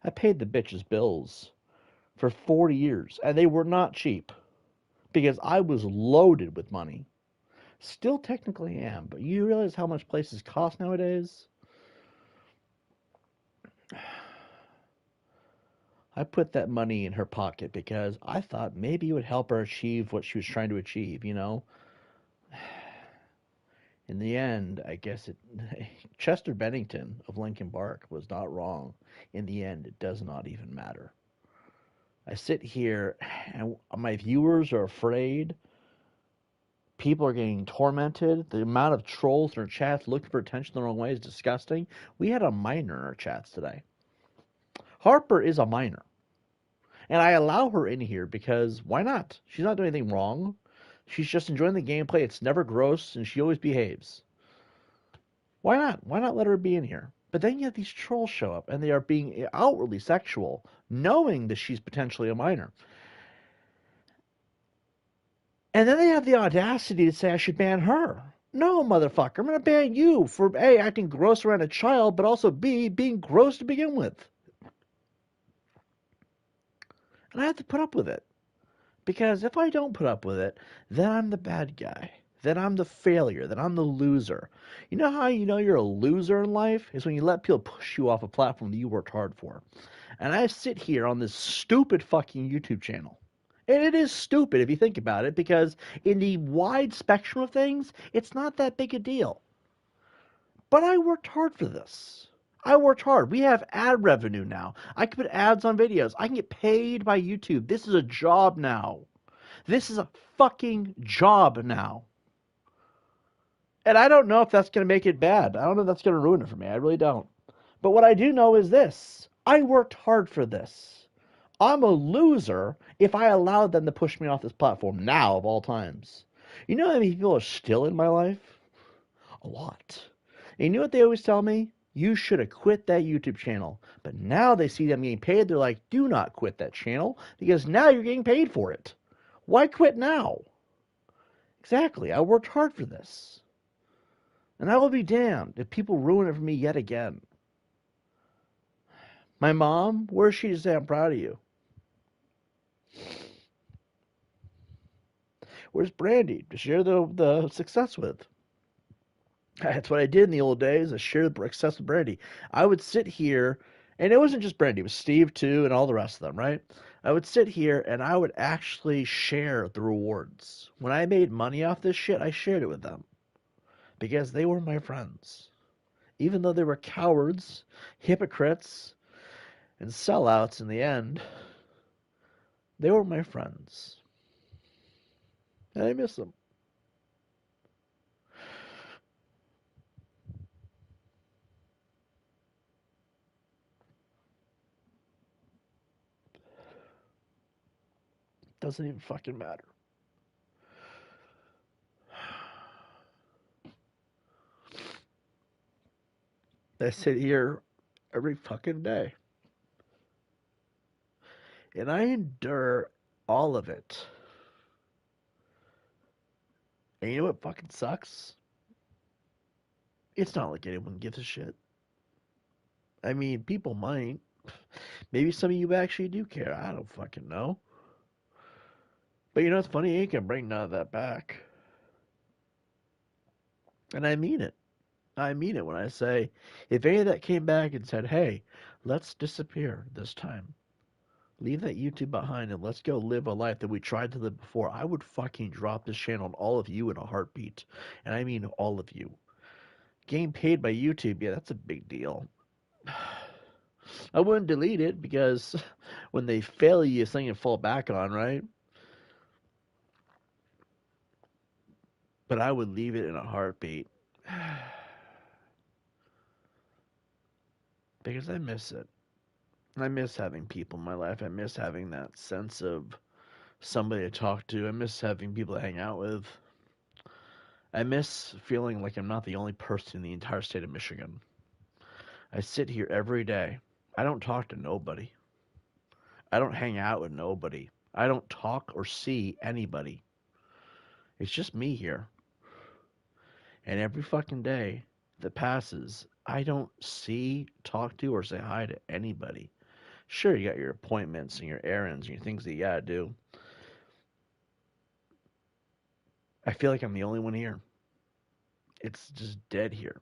I paid the bitches bills for 40 years, and they were not cheap because I was loaded with money. Still technically am, but you realize how much places cost nowadays? I put that money in her pocket because I thought maybe it would help her achieve what she was trying to achieve, you know? In the end, I guess it. Chester Bennington of Linkin Park was not wrong. In the end, it does not even matter. I sit here and my viewers are afraid. People are getting tormented. The amount of trolls in our chats looking for attention the wrong way is disgusting. We had a minor in our chats today. Harper is a minor. And I allow her in here because why not? She's not doing anything wrong. She's just enjoying the gameplay. It's never gross, and she always behaves. Why not? Why not let her be in here? But then you have these trolls show up, and they are being outwardly sexual, knowing that she's potentially a minor. And then they have the audacity to say I should ban her. No, motherfucker, I'm going to ban you for A, acting gross around a child, but also B, being gross to begin with. And I have to put up with it. Because if I don't put up with it, then I'm the bad guy. Then I'm the failure. Then I'm the loser. You know how you know you're a loser in life? Is when you let people push you off a platform that you worked hard for. And I sit here on this stupid fucking YouTube channel. And it is stupid if you think about it, because in the wide spectrum of things, it's not that big a deal. But I worked hard for this. I worked hard. We have ad revenue now. I can put ads on videos. I can get paid by YouTube. This is a job now. This is a fucking job now. And I don't know if that's going to make it bad. I don't know if that's going to ruin it for me. I really don't. But what I do know is this. I worked hard for this. I'm a loser if I allowed them to push me off this platform now of all times. You know how many people are still in my life? A lot. And you know what they always tell me? You should have quit that YouTube channel. But now they see them getting paid. They're like, do not quit that channel because now you're getting paid for it. Why quit now? Exactly. I worked hard for this. And I will be damned if people ruin it for me yet again. My mom, where is she to say I'm proud of you? Where's Brandy to share the success with? That's what I did in the old days. I shared the success with Brandy. I would sit here, and it wasn't just Brandy, it was Steve too, and all the rest of them, right? I would sit here and I would actually share the rewards. When I made money off this shit, I shared it with them. Because they were my friends. Even though they were cowards, hypocrites, and sellouts in the end, they were my friends. And I miss them. Doesn't even fucking matter. I sit here every fucking day. And I endure all of it. And you know what fucking sucks? It's not like anyone gives a shit. I mean, people might. Maybe some of you actually do care. I don't fucking know. But you know what's funny? You ain't gonna bring none of that back. And I mean it. I mean it when I say, if any of that came back and said, hey, let's disappear this time. Leave that YouTube behind and let's go live a life that we tried to live before, I would fucking drop this channel on all of you in a heartbeat. And I mean all of you. Getting paid by YouTube, yeah, that's a big deal. I wouldn't delete it because when they fail you, it's something to fall back on, right? But I would leave it in a heartbeat. Because I miss it. I miss having people in my life. I miss having that sense of somebody to talk to. I miss having people to hang out with. I miss feeling like I'm not the only person in the entire state of Michigan. I sit here every day. I don't talk to nobody. I don't hang out with nobody. I don't talk or see anybody. It's just me here. And every fucking day that passes, I don't see, talk to, or say hi to anybody. Sure, you got your appointments and your errands and your things that you gotta do. I feel like I'm the only one here. It's just dead here.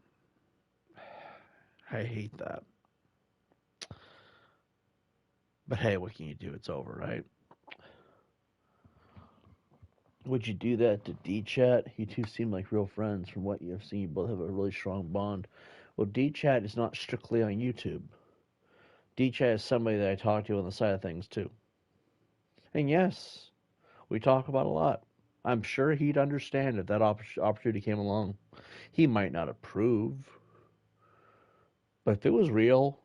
I hate that. But hey, what can you do? It's over, right? Would you do that to D-Chat? You two seem like real friends from what you've seen. You both have a really strong bond. Well, D-Chat is not strictly on YouTube. D-Chat is somebody that I talk to on the side of things, too. And yes, we talk about a lot. I'm sure he'd understand if that opportunity came along. He might not approve, but if it was real,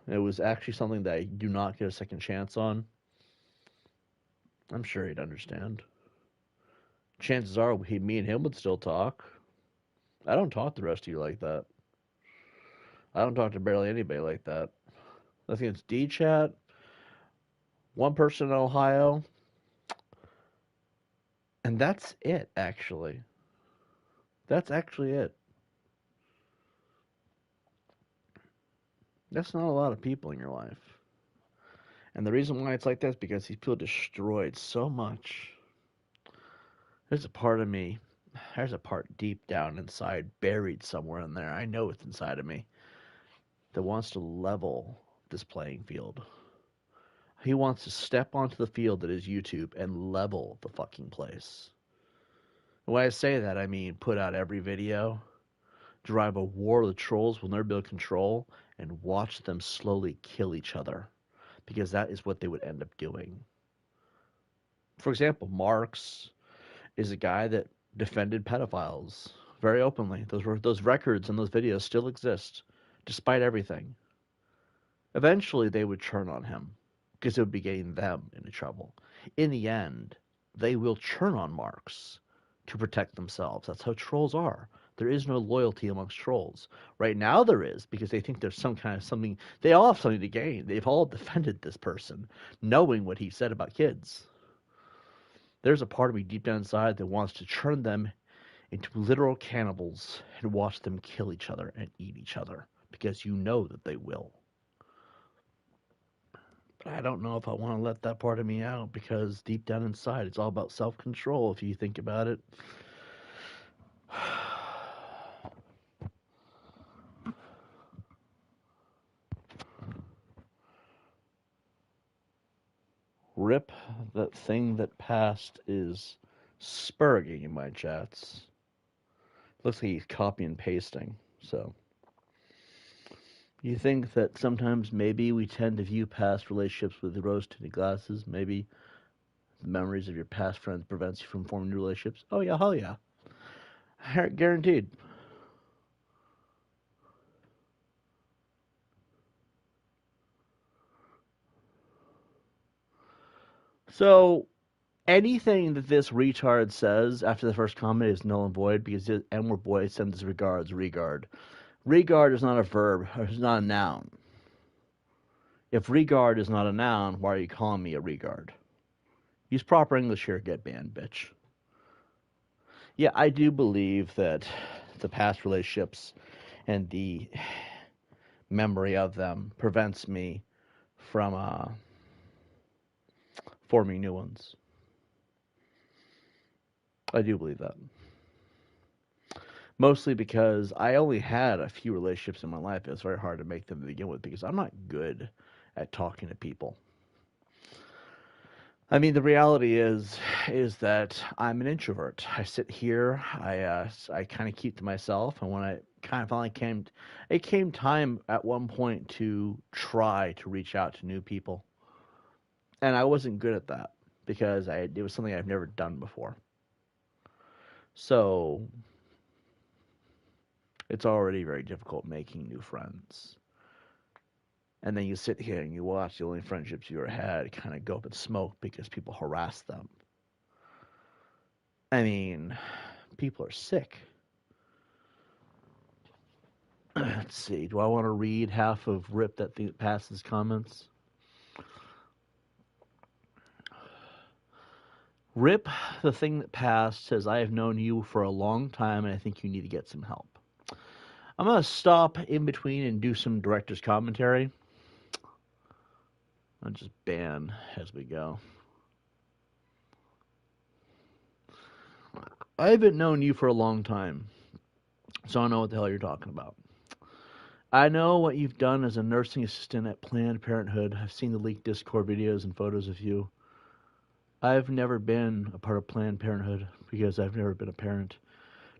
and it was actually something that I do not get a second chance on, I'm sure he'd understand. Chances are me and him would still talk. I don't talk to the rest of you like that. I don't talk to barely anybody like that. I think it's D-Chat, one person in Ohio, and that's it, actually. That's actually it. That's not a lot of people in your life. And the reason why it's like that is because these people destroyed so much. There's a part of me, there's a part deep down inside, buried somewhere in there. I know it's inside of me that wants to level this playing field. He wants to step onto the field that is YouTube and level the fucking place. When I say that, I mean put out every video, drive a war of the trolls we'll never be able to control, and watch them slowly kill each other. Because that is what they would end up doing. For example, Marx is a guy that defended pedophiles very openly. Those records and those videos still exist, despite everything. Eventually, they would turn on him because it would be getting them into trouble. In the end, they will turn on Marx to protect themselves. That's how trolls are. There is no loyalty amongst trolls. Right now there is, because they think there's some kind of something. They all have something to gain. They've all defended this person, knowing what he said about kids. There's a part of me deep down inside that wants to turn them into literal cannibals and watch them kill each other and eat each other, because you know that they will. But I don't know if I want to let that part of me out, because deep down inside, it's all about self-control if you think about it. Rip, that thing that passed is spurging in my chats. Looks like he's copy and pasting, so. You think that sometimes maybe we tend to view past relationships with rose-tinted glasses? Maybe the memories of your past friends prevents you from forming new relationships? Oh yeah, hell yeah. Guaranteed. So, anything that this retard says after the first comment is null and void, because the N-word boy sends his regards, regard. Regard is not a verb, it's not a noun. If regard is not a noun, why are you calling me a regard? Use proper English here, get banned, bitch. Yeah, I do believe that the past relationships and the memory of them prevents me from forming new ones. I do believe that. Mostly because I only had a few relationships in my life. It was very hard to make them to begin with because I'm not good at talking to people. I mean, the reality is that I'm an introvert. I sit here, I kind of keep to myself, and when I kind of finally came time at one point to try to reach out to new people, and I wasn't good at that because it was something I've never done before. So it's already very difficult making new friends. And then you sit here and you watch the only friendships you ever had kind of go up in smoke because people harass them. I mean, people are sick. Let's see. Do I want to read half of Rip that thing that passes comments? Rip, the thing that passed, says, I have known you for a long time and I think you need to get some help. I'm going to stop in between and do some director's commentary. I'll just ban as we go. I haven't known you for a long time, so I know what the hell you're talking about. I know what you've done as a nursing assistant at Planned Parenthood. I've seen the leaked Discord videos and photos of you. I've never been a part of Planned Parenthood because I've never been a parent.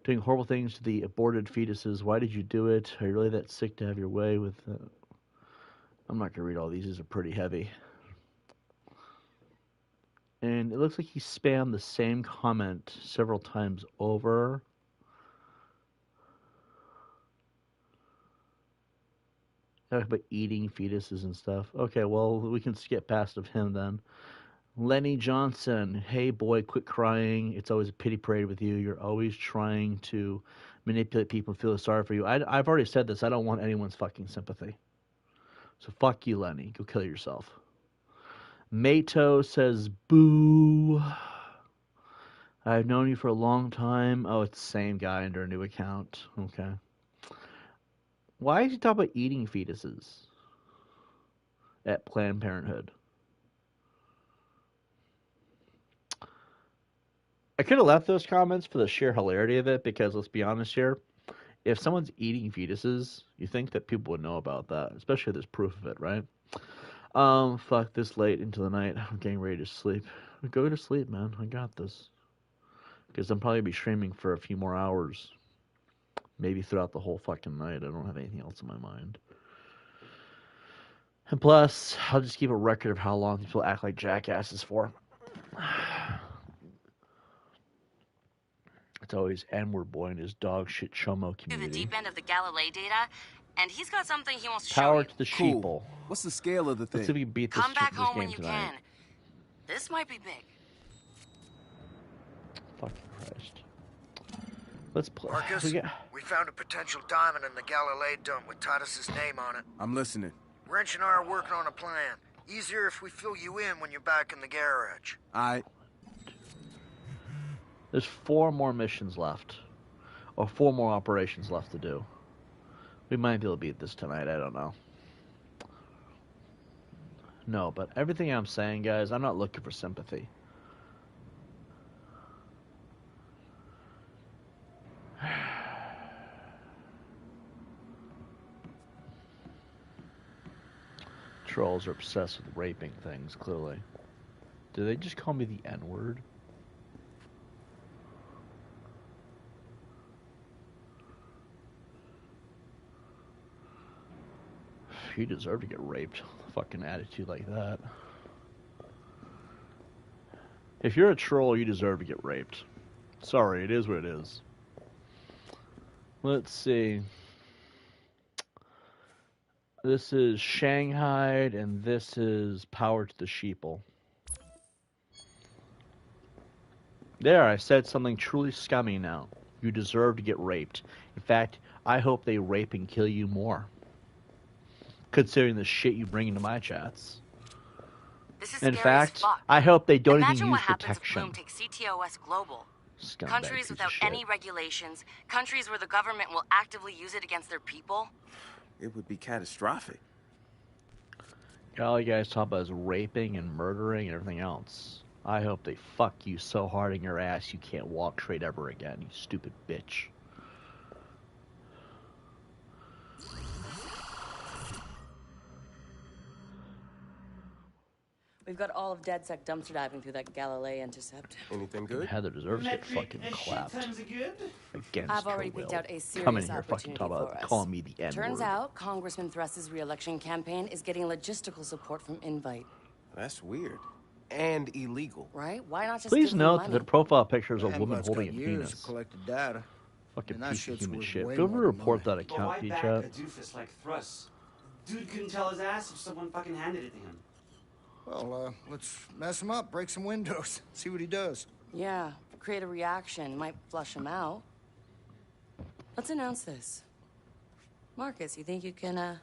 Doing horrible things to the aborted fetuses. Why did you do it? Are you really that sick to have your way with... I'm not going to read all these. These are pretty heavy. And it looks like he spammed the same comment several times over. Talk about eating fetuses and stuff. Okay, well, we can skip past of him then. Lenny Johnson. Hey, boy, quit crying. It's always a pity parade with you. You're always trying to manipulate people and feel sorry for you. I've already said this. I don't want anyone's fucking sympathy. So fuck you, Lenny. Go kill yourself. Mato says, boo. I've known you for a long time. Oh, it's the same guy under a new account. Okay. Why is he talking about eating fetuses at Planned Parenthood? I could have left those comments for the sheer hilarity of it because, let's be honest here, if someone's eating fetuses, you think that people would know about that, especially if there's proof of it, right? Fuck, this late into the night. I'm getting ready to sleep. Go to sleep, man. I got this. Because I'm probably going to be streaming for a few more hours. Maybe throughout the whole fucking night. I don't have anything else in my mind. And plus, I'll just keep a record of how long people act like jackasses for. It's always N-word boy and his dog shit chomo community. The deep end of the Galilei data, and he's got something he wants to Power show you. to the sheeple. Cool. What's the scale of the thing? Let's see if we can beat this, Come back this home game when you tonight. can. This might be big. Fucking Christ. Let's play. Marcus, we found a potential diamond in the Galilei dump with Titus's name on it. I'm listening. Wrench and I are working on a plan. Easier if we fill you in when you're back in the garage. There's 4 more missions left. Or 4 more operations left to do. We might be able to beat this tonight, I don't know. No, but everything I'm saying, guys, I'm not looking for sympathy. Trolls are obsessed with raping things, clearly. Did they just call me the N-word? You deserve to get raped. Fucking attitude like that. If you're a troll, you deserve to get raped. Sorry, it is what it is. Let's see. This is Shanghai, and this is Power to the Sheeple. There, I said something truly scummy now. You deserve to get raped. In fact, I hope they rape and kill you more. Considering the shit you bring into my chats. This is In scary fact, as fuck. I hope they don't Imagine even what use happens protection. if Bloom takes CTOS global. Scumbag Countries piece of without shit. any regulations, countries where the government will actively use it against their people. It would be catastrophic. All you guys talk about is raping and murdering and everything else. I hope they fuck you so hard in your ass you can't walk straight ever again, you stupid bitch. We've got all of DedSec dumpster diving through that Galilei intercept. Anything good? Heather deserves to get fucking clapped. Against I've already her picked will. out a serious Come in here, fucking opportunity talk about for us. calling me the N-word. Turns out Congressman Thrust's re-election campaign is getting logistical support from Invite. That's weird. And illegal. Right? Why not just Please give them note money? that the profile pictures of a woman Invite's holding a got years penis. of collected data. Fucking And that piece of shit's human worth shit. way Feel free to more than report money. that But why account, back chat. a doofus like Thrust? dude couldn't tell his ass if someone fucking handed it to him. Well, let's mess him up, break some windows, see what he does. Yeah, create a reaction, might flush him out. Let's announce this. Marcus, you think you can,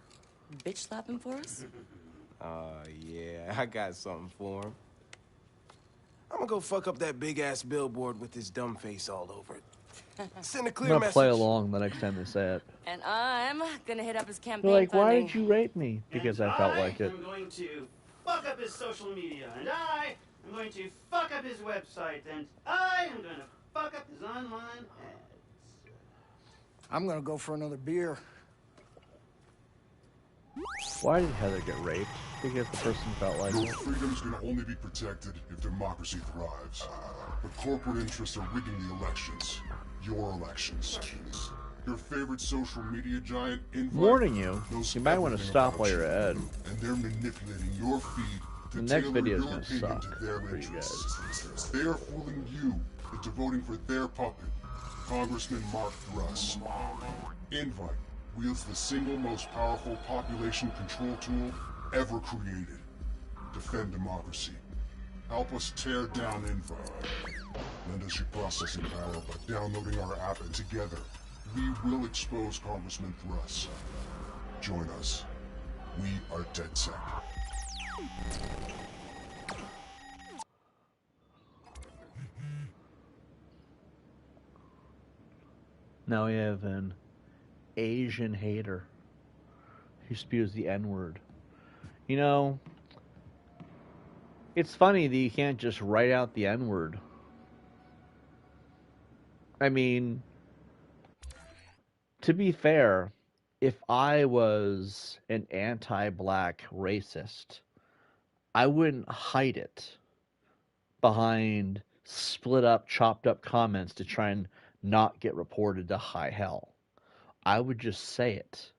bitch slap him for us? Yeah, I got something for him. I'm gonna go fuck up that big-ass billboard with his dumb face all over it. Send a I'm clear gonna message. play along the next time they say it. And I'm gonna hit up his campaign They're like, why funding. did you rape me? Because I felt like it. I'm going to fuck up his social media, and I am going to fuck up his website, and I am going to fuck up his online ads. I'm gonna go for another beer. Why did Heather get raped? Because the person felt like Your it. freedoms can only be protected if democracy thrives. But corporate interests are rigging the elections. Your elections. Your favorite social media giant Warning you, knows you might want to everything stop about while you're you, ahead. and they're manipulating your feed to The next tailor video is your gonna opinion suck to their for you interests. They are fooling you into voting for their puppet, Congressman Mark Russ. Invite wields the single most powerful population control tool ever created. Defend democracy. Help us tear down Invite. Lend us your processing power by downloading our app, and together, we will expose Congressman Russ. Join us. We are DedSec. Now we have an Asian hater who spews the N-word. You know, it's funny that you can't just write out the N-word. I mean, to be fair, if I was an anti-black racist, I wouldn't hide it behind split up, chopped up comments to try and not get reported to high hell. I would just say it.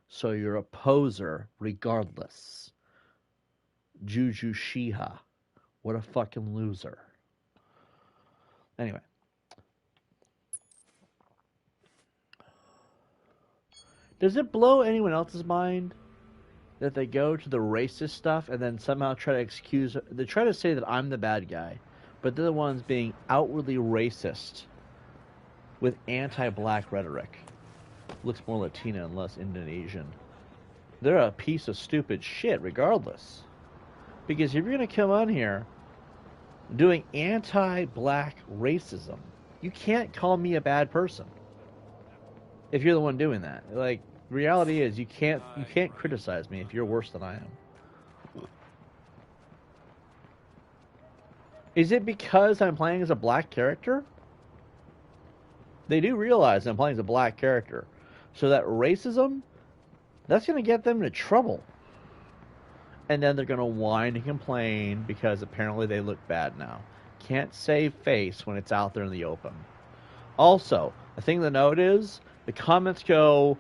So you're a poser regardless. Juju Shiha. What a fucking loser. Anyway. Does it blow anyone else's mind that they go to the racist stuff and then somehow try to excuse... They try to say that I'm the bad guy, but they're the ones being outwardly racist with anti-black rhetoric. Looks more Latina and less Indonesian. They're a piece of stupid shit regardless. Because if you're going to come on here doing anti-black racism, you can't call me a bad person. If you're the one doing that. Like, reality is you can't criticize me if you're worse than I am. Is it because I'm playing as a black character? They do realize I'm playing as a black character. So that racism, that's going to get them into trouble. And then they're going to whine and complain because apparently they look bad now. Can't save face when it's out there in the open. Also, the thing to note is, the comments go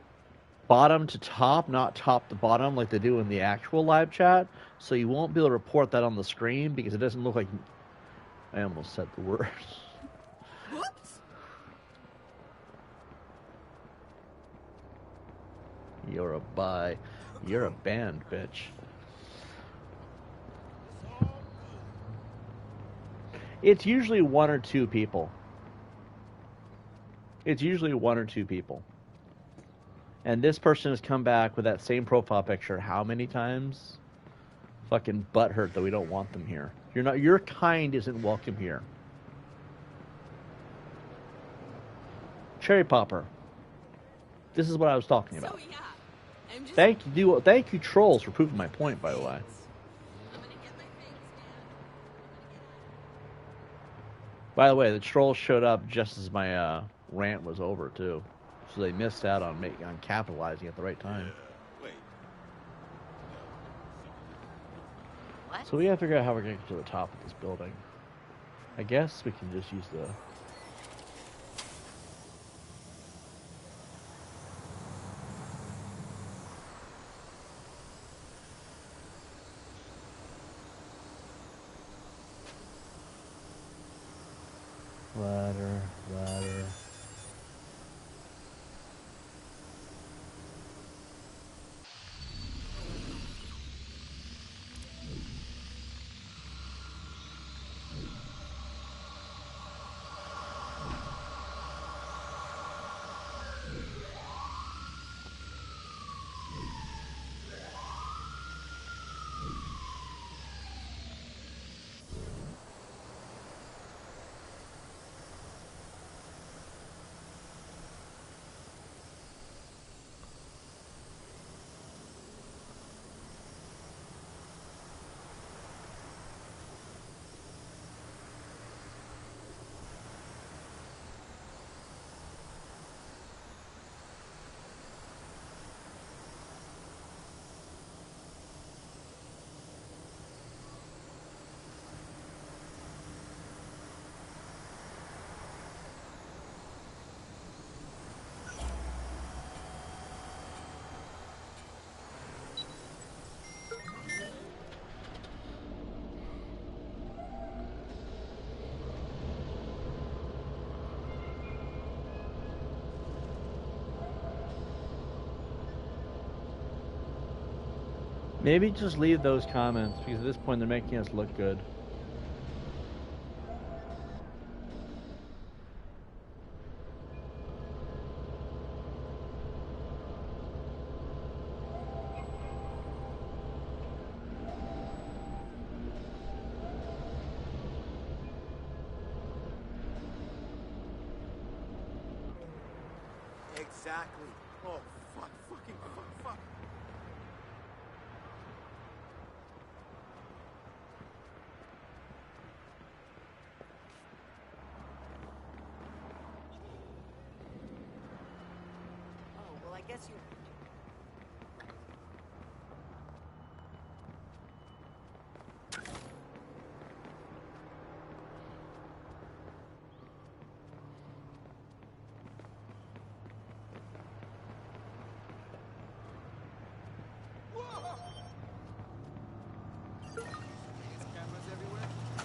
bottom to top, not top to bottom like they do in the actual live chat. So you won't be able to report that on the screen because it doesn't look like... I almost said the word. Whoops. You're a bi. You're a band, bitch. It's usually one or two people. It's usually one or two people. And this person has come back with that same profile picture how many times? Fucking butthurt that we don't want them here. Your kind isn't welcome here. Cherry Popper. This is what I was talking about. So, yeah, I'm just... Thank you trolls for proving my point, by the way. By the way, the trolls showed up just as my rant was over too, so they missed out on capitalizing at the right time. What? So we have to figure out how we're going to get to the top of this building. I guess we can just use the... Ladder. Maybe just leave those comments, because at this point they're making us look good. Exactly. Oh, fuck, fucking fuck. Oh, well, I guess you...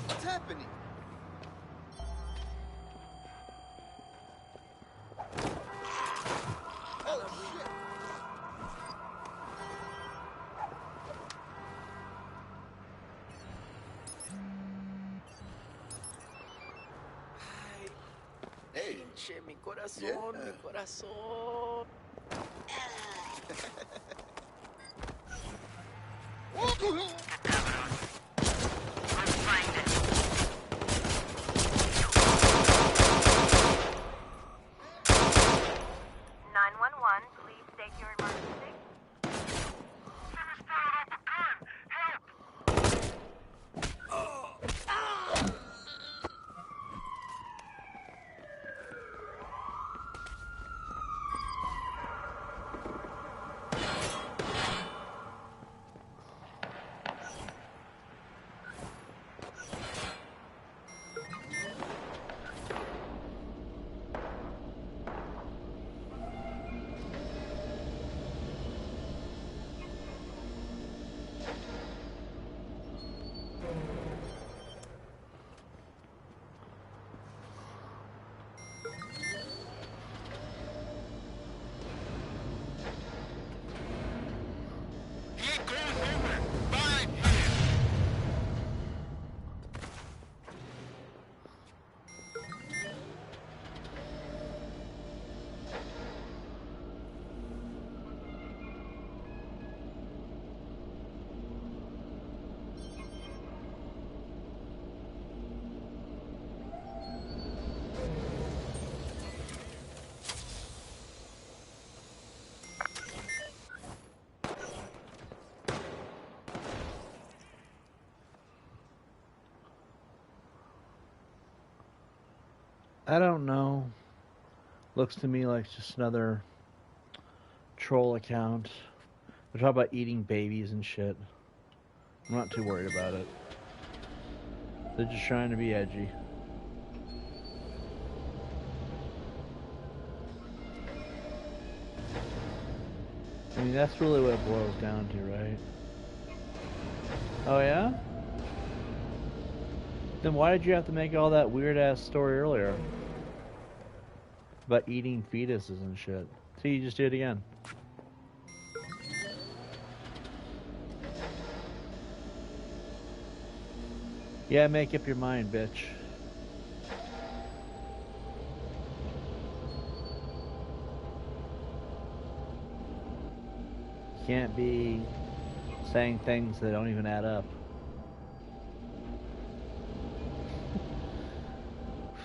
What's happening? Oh, shit. Hey. Pinche mi corazón, Yeah. mi corazón. Please state your emergency. I don't know. Looks to me like just another troll account. They're talking about eating babies and shit. I'm not too worried about it. They're just trying to be edgy. I mean, that's really what it boils down to, right? Oh, yeah? Then why did you have to make all that weird-ass story earlier? About eating fetuses and shit. See, you just did it again. Yeah, make up your mind, bitch. Can't be saying things that don't even add up.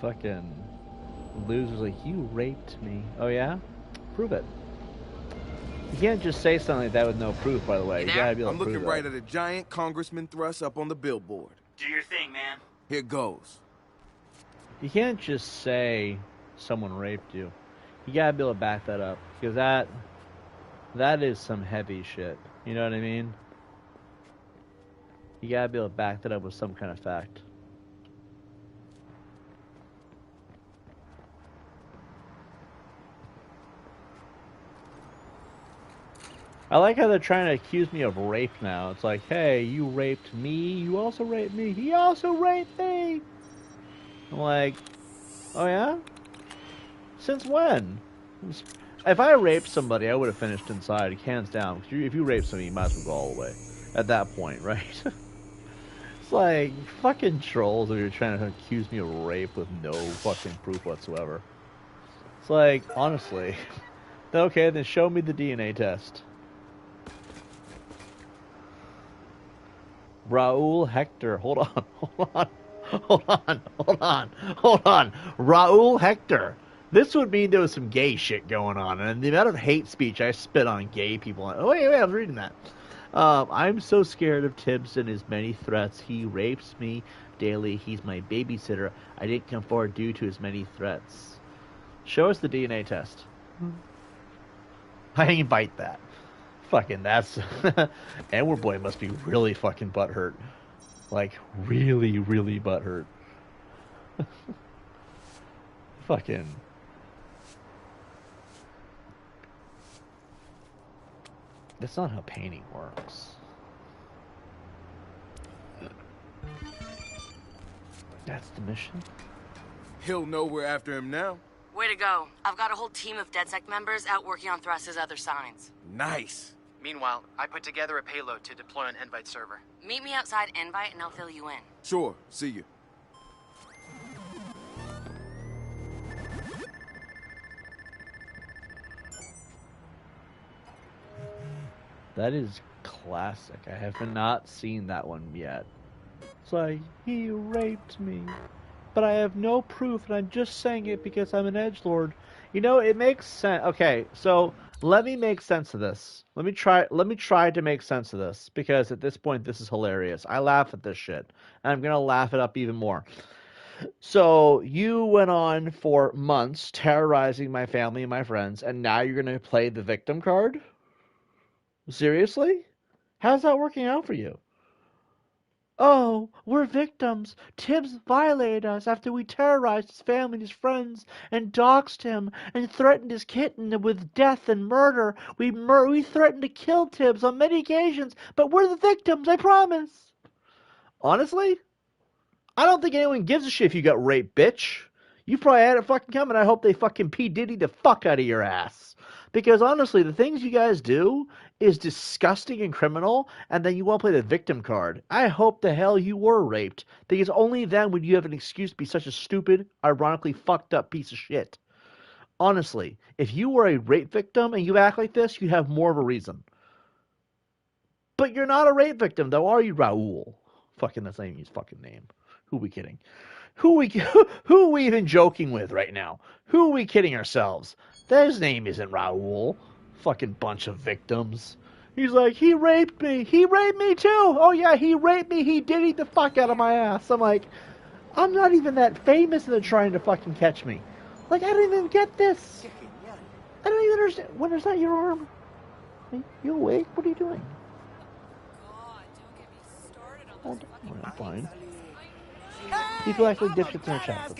Fucking loser's like, you raped me. Oh yeah? Prove it. You can't just say something like that with no proof, by the way. You gotta be able to I'm prove looking that. right at a giant congressman thrust up on the billboard. Do your thing, man. Here goes. You can't just say someone raped you. You gotta be able to back that up. Because that is some heavy shit. You know what I mean? You gotta be able to back that up with some kind of fact. I like how they're trying to accuse me of rape now. It's like, hey, you raped me, you also raped me, he also raped me! I'm like, oh yeah? Since when? If I raped somebody, I would have finished inside, hands down. If you rape somebody, you might as well go all the way. at that point, right? It's like, fucking trolls if you're trying to accuse me of rape with no fucking proof whatsoever. It's like, honestly, okay, then show me the DNA test. Raul Hector, hold on, hold on, hold on, hold on, hold on. Raul Hector. This would mean there was some gay shit going on, and the amount of hate speech I spit on gay people. Oh, wait, I was reading that. I'm so scared of Tibbs and his many threats. He rapes me daily. He's my babysitter. I didn't come forward due to his many threats. Show us the DNA test. I invite that. Fucking that's... Edward Boy must be really fucking butthurt. Like, really, really butthurt. Fucking... That's not how painting works. That's the mission? He'll know we're after him now. Way to go. I've got a whole team of DedSec members out working on Thrust's other signs. Nice. Meanwhile, I put together a payload to deploy on Invite server. Meet me outside Invite and I'll fill you in. Sure. See you. That is classic. I have not seen that one yet. It's like, he raped me. But I have no proof, and I'm just saying it because I'm an edgelord. You know, it makes sense. Okay, so let me make sense of this. Let me try to make sense of this, because at this point, this is hilarious. I laugh at this shit, and I'm going to laugh it up even more. So, you went on for months terrorizing my family and my friends, and now you're going to play the victim card? Seriously? How's that working out for you? Oh, we're victims. Tibbs violated us after we terrorized his family and his friends and doxed him and threatened his kitten with death and murder. We threatened to kill Tibbs on many occasions, but we're the victims, I promise. Honestly, I don't think anyone gives a shit if you got raped, bitch. You probably had it fucking coming. I hope they fucking P. Diddy the fuck out of your ass. Because honestly, the things you guys do is disgusting and criminal, and then you want to play the victim card. I hope the hell you were raped, because only then would you have an excuse to be such a stupid, ironically fucked up piece of shit. Honestly, if you were a rape victim and you act like this, you have more of a reason. But you're not a rape victim, though, are you, Raul? Fucking, that's not even his fucking name. Who are we kidding? Who are we even joking with right now? Who are we kidding ourselves? His name isn't Raul. Fucking bunch of victims. He's like, he raped me. He raped me too. Oh yeah, he raped me. He did eat the fuck out of my ass. I'm like, I'm not even that famous and they're trying to fucking catch me. Like, I don't even get this. I don't even understand. When is that your arm? You awake? What are you doing? Hold on. I'm fine. People actually dipshits in the chat.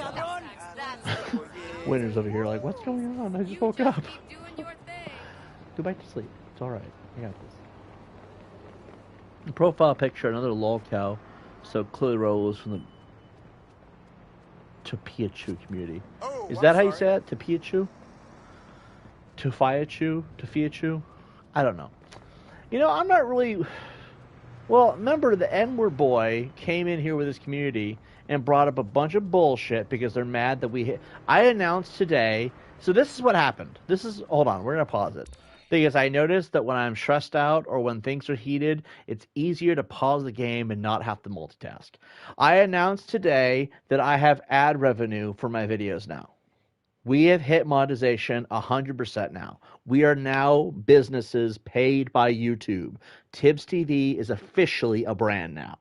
Winner's over here like, what's going on? I just woke up. Go back to sleep. It's alright. I got this. The profile picture, another lol cow. So clearly rolls from the Topiachu community. Is that how you say it? Topiachu? Tofiachu? I don't know. You know, I'm not really... Well, remember, the N-word boy came in here with his community and brought up a bunch of bullshit because they're mad that we hit... I announced today... So this is what happened. Hold on, we're going to pause it. Because I noticed that when I'm stressed out or when things are heated, it's easier to pause the game and not have to multitask. I announced today that I have ad revenue for my videos now. We have hit monetization 100% now. We are now businesses paid by YouTube. Tibbs TV is officially a brand now,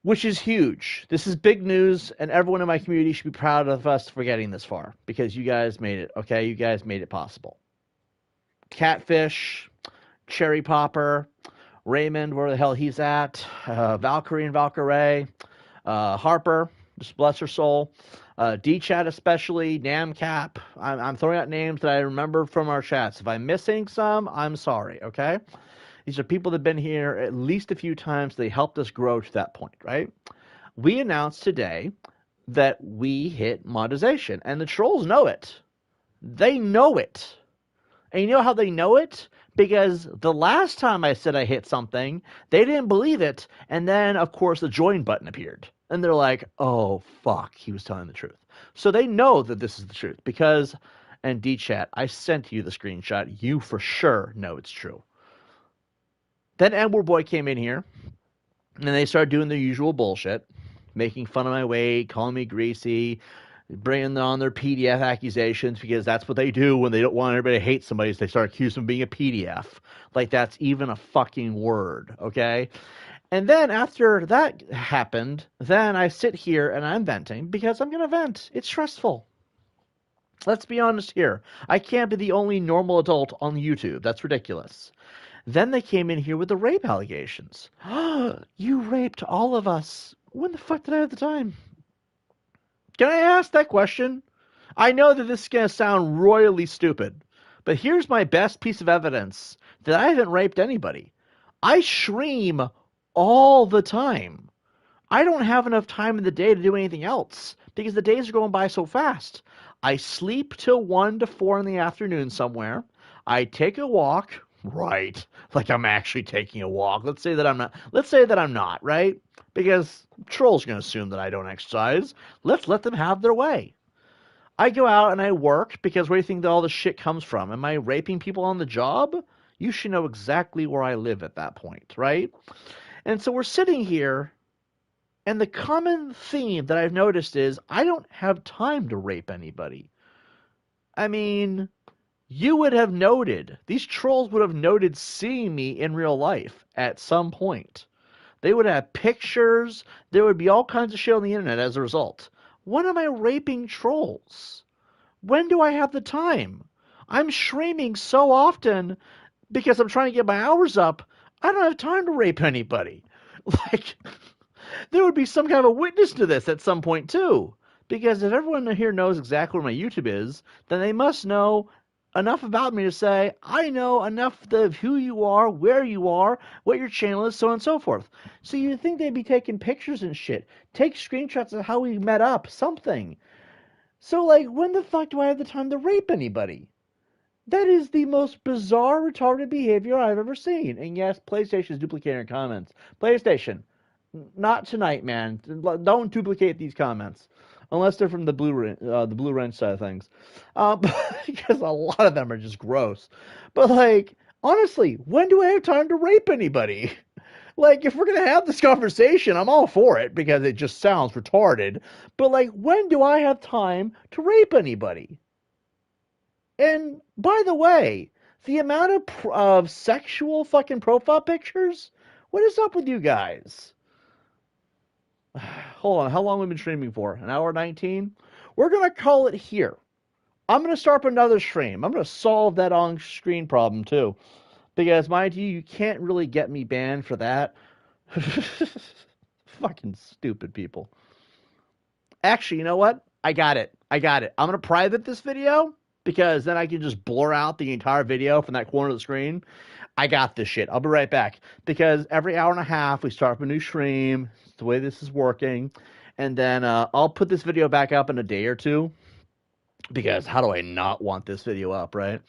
which is huge. This is big news, and everyone in my community should be proud of us for getting this far because you guys made it, okay? You guys made it possible. Catfish, Cherry Popper, Raymond, where the hell he's at, Valkyrie and Valkyrie, Harper, just bless her soul, D-Chat especially, Namcap. I'm throwing out names that I remember from our chats. If I'm missing some, I'm sorry, okay? These are people that have been here at least a few times. They helped us grow to that point, right? We announced today that we hit monetization, and the trolls know it. They know it. And you know how they know it? Because the last time I said I hit something, they didn't believe it. And then, of course, the join button appeared. And they're like, oh, fuck, he was telling the truth. So they know that this is the truth. Because, and D-Chat, I sent you the screenshot. You for sure know it's true. Then Edward Boy came in here, and they started doing their usual bullshit, making fun of my weight, calling me greasy, bringing on their PDF accusations, because that's what they do when they don't want everybody to hate somebody. So they start accusing them of being a PDF. Like that's even a fucking word, okay? And then after that happened, then I sit here and I'm venting because I'm going to vent. It's stressful. Let's be honest here. I can't be the only normal adult on YouTube. That's ridiculous. Then they came in here with the rape allegations. You raped all of us. When the fuck did I have the time? Can I ask that question? I know that this is going to sound royally stupid, but here's my best piece of evidence that I haven't raped anybody. I stream all the time. I don't have enough time in the day to do anything else because the days are going by so fast. I sleep till 1 to 4 in the afternoon somewhere. I take a walk, right? Like I'm actually taking a walk. Let's say that I'm not. Let's say that I'm not, right? Because trolls are going to assume that I don't exercise. Let's let them have their way. I go out and I work because where do you think that all this shit comes from? Am I raping people on the job? You should know exactly where I live at that point, right? And so we're sitting here, and the common theme that I've noticed is I don't have time to rape anybody. I mean, you would have noted, these trolls would have noted seeing me in real life at some point. They would have pictures. There would be all kinds of shit on the internet as a result. When am I raping trolls? When do I have the time? I'm streaming so often because I'm trying to get my hours up. I don't have time to rape anybody. Like, there would be some kind of a witness to this at some point too. Because if everyone here knows exactly where my YouTube is, then they must know enough about me to say, I know enough of who you are, where you are, what your channel is, so on and so forth. So you'd think they'd be taking pictures and shit. Take screenshots of how we met up, something. So, like, when the fuck do I have the time to rape anybody? That is the most bizarre, retarded behavior I've ever seen. And yes, PlayStation is duplicating comments. PlayStation, not tonight, man. Don't duplicate these comments. Unless they're from the Blue Wrench side of things. Because a lot of them are just gross. But, like, honestly, when do I have time to rape anybody? Like, if we're going to have this conversation, I'm all for it because it just sounds retarded. But, like, when do I have time to rape anybody? And, by the way, the amount of sexual fucking profile pictures? What is up with you guys? Hold on, how long have we been streaming for? An hour 19? We're going to call it here. I'm going to start up another stream. I'm going to solve that on-screen problem, too. Because, mind you, you can't really get me banned for that. Fucking stupid people. Actually, you know what? I got it. I'm going to private this video, because then I can just blur out the entire video from that corner of the screen. I got this shit. I'll be right back. Because every hour and a half, we start up a new stream. It's the way this is working. And then I'll put this video back up in a day or two. Because how do I not want this video up, right?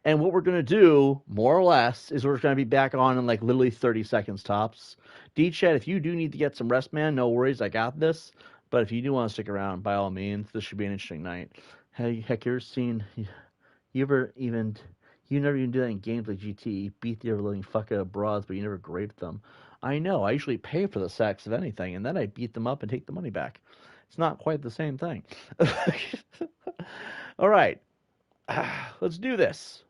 And what we're going to do, more or less, is we're going to be back on in like literally 30 seconds tops. D-Chat, if you do need to get some rest, man, no worries. I got this. But if you do want to stick around, by all means, this should be an interesting night. Hey, heck, you ever seen... You never even do that in games like GT. Beat the ever-living fuck out of broads, but you never raped them. I know. I usually pay for the sex of anything, and then I beat them up and take the money back. It's not quite the same thing. All right. Let's do this.